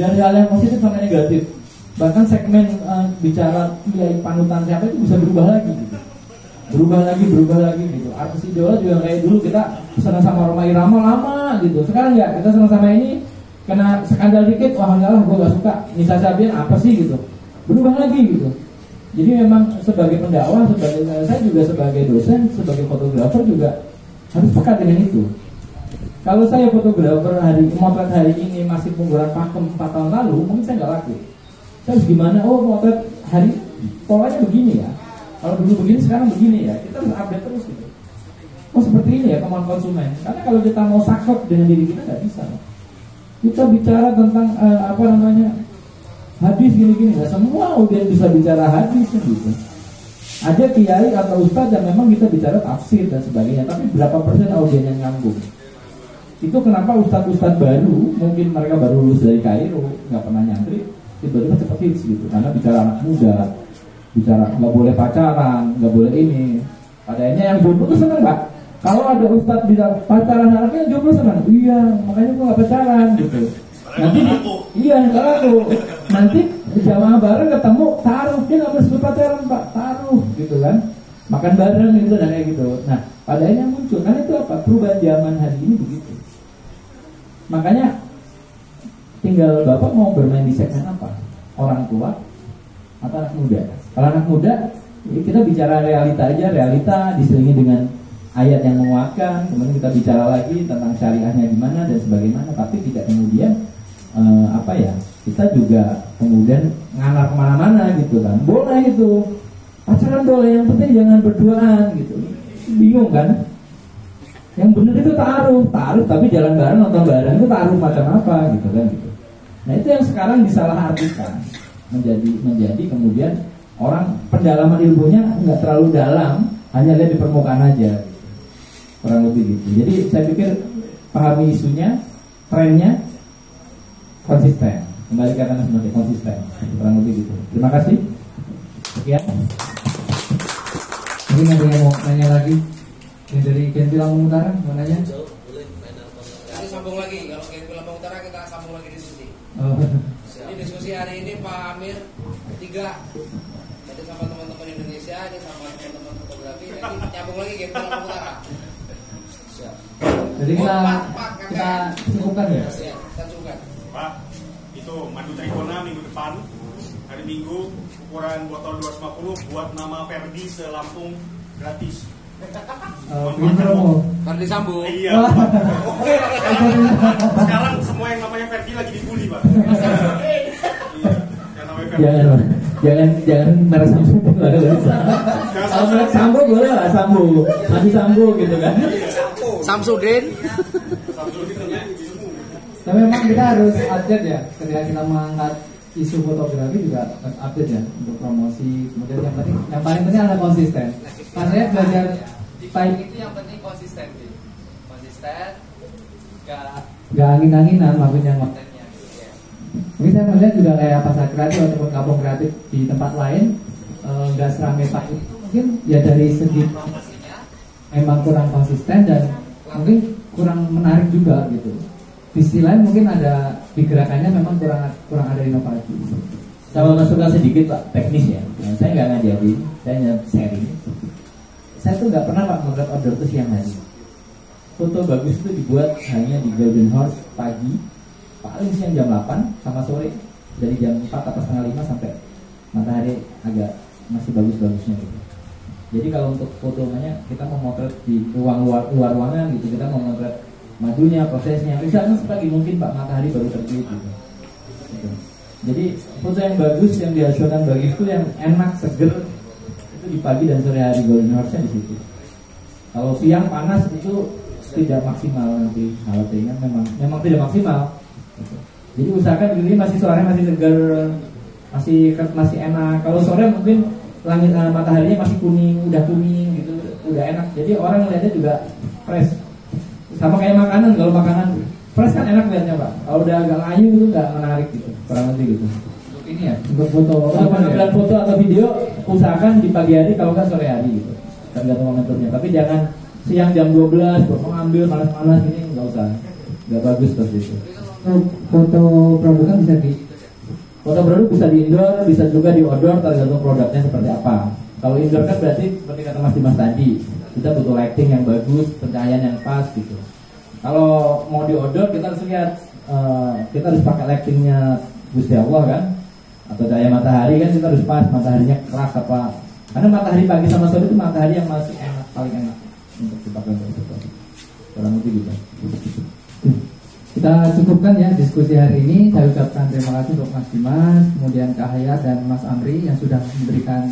A: Dari hal yang positif sampai negatif. Bahkan segmen bicara kiai panutan siapa itu bisa berubah lagi gitu. Berubah lagi gitu. Artis idola juga kayak dulu kita senang sama Rhoma Irama lama gitu. Sekarang ya kita senang sama ini, kena skandal dikit, wah enggak lah gue gak suka. Nisa Sabian apa sih gitu. Berubah lagi gitu.
E: Jadi memang sebagai pendakwah, sebagai saya juga sebagai dosen, sebagai fotografer juga harus peka dengan itu. Kalau saya fotografer motret hari ini masih penggunaan pakem 4 tahun lalu, mungkin saya nggak laku. Saya harus gimana? Oh, motret hari polanya begini ya. Kalau dulu begini, sekarang begini ya. Kita harus update terus gitu. Oh, seperti ini ya kemauan konsumen. Karena kalau kita mau saklek dengan diri kita nggak bisa. Kita bicara tentang hadis gini-gini, nggak semua audiens bisa bicara hadis gitu. Ada kiai atau ustadz yang memang kita bicara tafsir dan sebagainya, tapi berapa persen audiens yang nyambung? Itu kenapa ustadz-ustadz baru, mungkin mereka baru lulus dari Kairo, nggak pernah nyantri, tiba-tiba cepet hits gitu, karena bicara anak muda, bicara nggak boleh pacaran, nggak boleh ini. Padahal yang jomblo tuh seneng Pak. Kalau ada ustadz bilang pacaran anaknya, jomblo seneng. Iya, makanya gua nggak pacaran gitu. Nanti nggak laku. Nanti jamaah bareng ketemu taruh, dia nggak boleh pacaran Pak, taruh gitu kan, makan bareng gitu dan kayak gitu. Nah padahal yang muncul kan itu apa, perubahan zaman hari ini begitu. Makanya tinggal bapak mau bermain di segmen apa, orang tua atau anak muda. Kalau anak muda kita bicara realita aja, realita diselingi dengan ayat yang menguatkan, kemudian kita bicara lagi tentang syariahnya gimana dan sebagaimana, tapi tidak kemudian kita juga kemudian nganar kemana-mana gitu kan. Boleh itu pacaran boleh, yang penting jangan berduaan gitu. Bingung kan? Yang benar itu taruh tapi jalan bareng, nonton bareng itu taruh macam apa gitu kan gitu. Nah itu yang sekarang disalahartikan menjadi kemudian orang pendalaman ilmunya nggak terlalu dalam, hanya lihat di permukaan aja gitu. Kurang lebih gitu. Jadi saya pikir pahami isunya, trennya, konsisten. Kembali ke kata sebagai konsisten. Kurang lebih gitu. Terima kasih. Sekian.
A: Mungkin ada yang mau nanya lagi? Yang dari Genpi Lampung Utara mau nanya?
I: Nanti sambung lagi. Kalau Genpi Lampung Utara kita sambung lagi diskusi. Jadi diskusi hari ini Pak Amir 3. Jadi sama teman-teman Indonesia, ini sama teman-teman fotografi. Nanti nyambung lagi Genpi Lampung Utara.
A: Jadi kita cukupkan ya?
I: Kita cukupkan.
C: Pak, itu madu trigona minggu depan, hari Minggu, ukuran botol 250 buat nama Ferdi se-Lampung gratis.
A: Bikin promo.
I: Ferdi Sambo.
C: Iya. Sekarang semua yang namanya Ferdi lagi dibully Pak. Iya, yang namanya Ferdi.
E: Jangan merek Sambo lah. Kalau merek Sambo boleh lah, masih Sambo gitu kan.
I: Samsudin.
A: Tapi memang kita harus update ya, ketika kita mengangkat isu fotografi juga harus update ya untuk promosi. Kemudian yang paling penting adalah konsisten. Pas saya belajar baik itu yang penting konsisten, gak angin-anginan maksudnya kontennya. Mungkin saya melihat juga kayak pasar kreatif ataupun kampung kreatif di tempat lain gak seramai Pak itu, mungkin ya dari segi promosinya memang kurang konsisten dan mungkin kurang menarik juga gitu. Di sisi lain mungkin ada di gerakannya memang kurang ada inovasi.
E: Sama masukan sedikit Pak, teknis ya. Saya nggak ngajarin, saya hanya sharing. Saya tuh nggak pernah Pak membuat order tuh siang hari. Foto bagus itu dibuat hanya di Golden Horse pagi, paling siang jam 8 sama sore, dari jam 4 atau setengah 5 sampai matahari agak masih bagus-bagusnya gitu. Jadi kalau untuk fotonya kita memotret di luar ruangan gitu, kita memotret madunya, prosesnya, misalnya sepagi mungkin Pak matahari baru terbit gitu. Jadi foto yang bagus yang dihasilkan bagus itu yang enak, seger itu di pagi dan sore hari, Golden Horse-nya di situ. Kalau siang panas itu tidak maksimal nanti halatnya memang tidak maksimal. Jadi usahakan ini masih sore masih seger, masih enak. Kalau sore mungkin langit mataharinya masih kuning gitu, udah enak. Jadi orang melihatnya juga fresh. Sama kayak makanan, kalau makanan fresh kan enak lihatnya Pak. Kalau udah agak layu itu nggak menarik gitu, kurang lebih gitu. Untuk ini ya, untuk foto. Kalau pengambilan foto atau video usahakan di pagi hari, kalau nggak sore hari gitu. Tergantung momentumnya. Tapi jangan siang jam 12 buat mengambil panas-panas ini nggak usah, nggak bagus seperti itu.
A: Foto produk kan bisa di
E: foto produk bisa di indoor, bisa juga di outdoor, tergantung produknya seperti apa. Kalau indoor kan berarti seperti kata Mas Dimas tadi, kita butuh lighting yang bagus, pencahayaan yang pas gitu. Kalau mau di outdoor kita harus lihat, kita harus pakai lightingnya Gusti Allah kan, atau cahaya matahari kan kita harus pas mataharinya keras apa, karena matahari pagi sama sore itu matahari yang masih enak, paling enak untuk dipakai untuk foto. Kurang lebih gitu.
A: Kita cukupkan ya diskusi hari ini. Saya ucapkan terima kasih untuk Mas Dimas, kemudian Kak Hayat dan Mas Amri yang sudah memberikan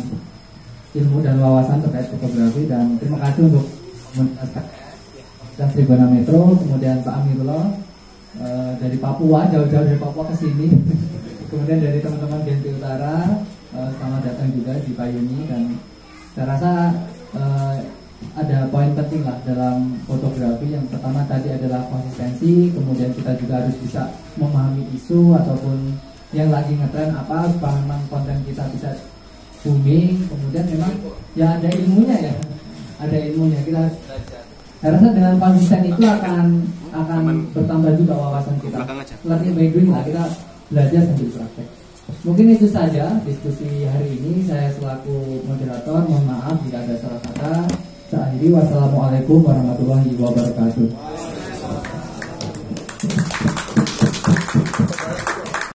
A: ilmu dan wawasan terkait fotografi, dan terima kasih untuk komunitas dan Tribuna Metro, kemudian Pak Amirullah dari Papua, jauh-jauh dari Papua ke sini. Kemudian dari teman-teman Genti Utara, selamat datang juga di Payuni. Dan saya rasa ada poin penting lah dalam fotografi. Yang pertama tadi adalah konsistensi, kemudian kita juga harus bisa memahami isu ataupun yang lagi ngetren apa, supaya memang konten kita bisa booming. Kemudian memang ya ada ilmunya ya, ada ilmunya, kita harus belajar. Saya rasa dengan konsisten itu akan bertambah juga wawasan kita. Learning by doing lah, kita belajar sambil praktek. Mungkin itu saja diskusi hari ini. Saya selaku moderator mohon maaf jika ada salah kata. Saya akhiri, wassalamualaikum warahmatullahi wabarakatuh.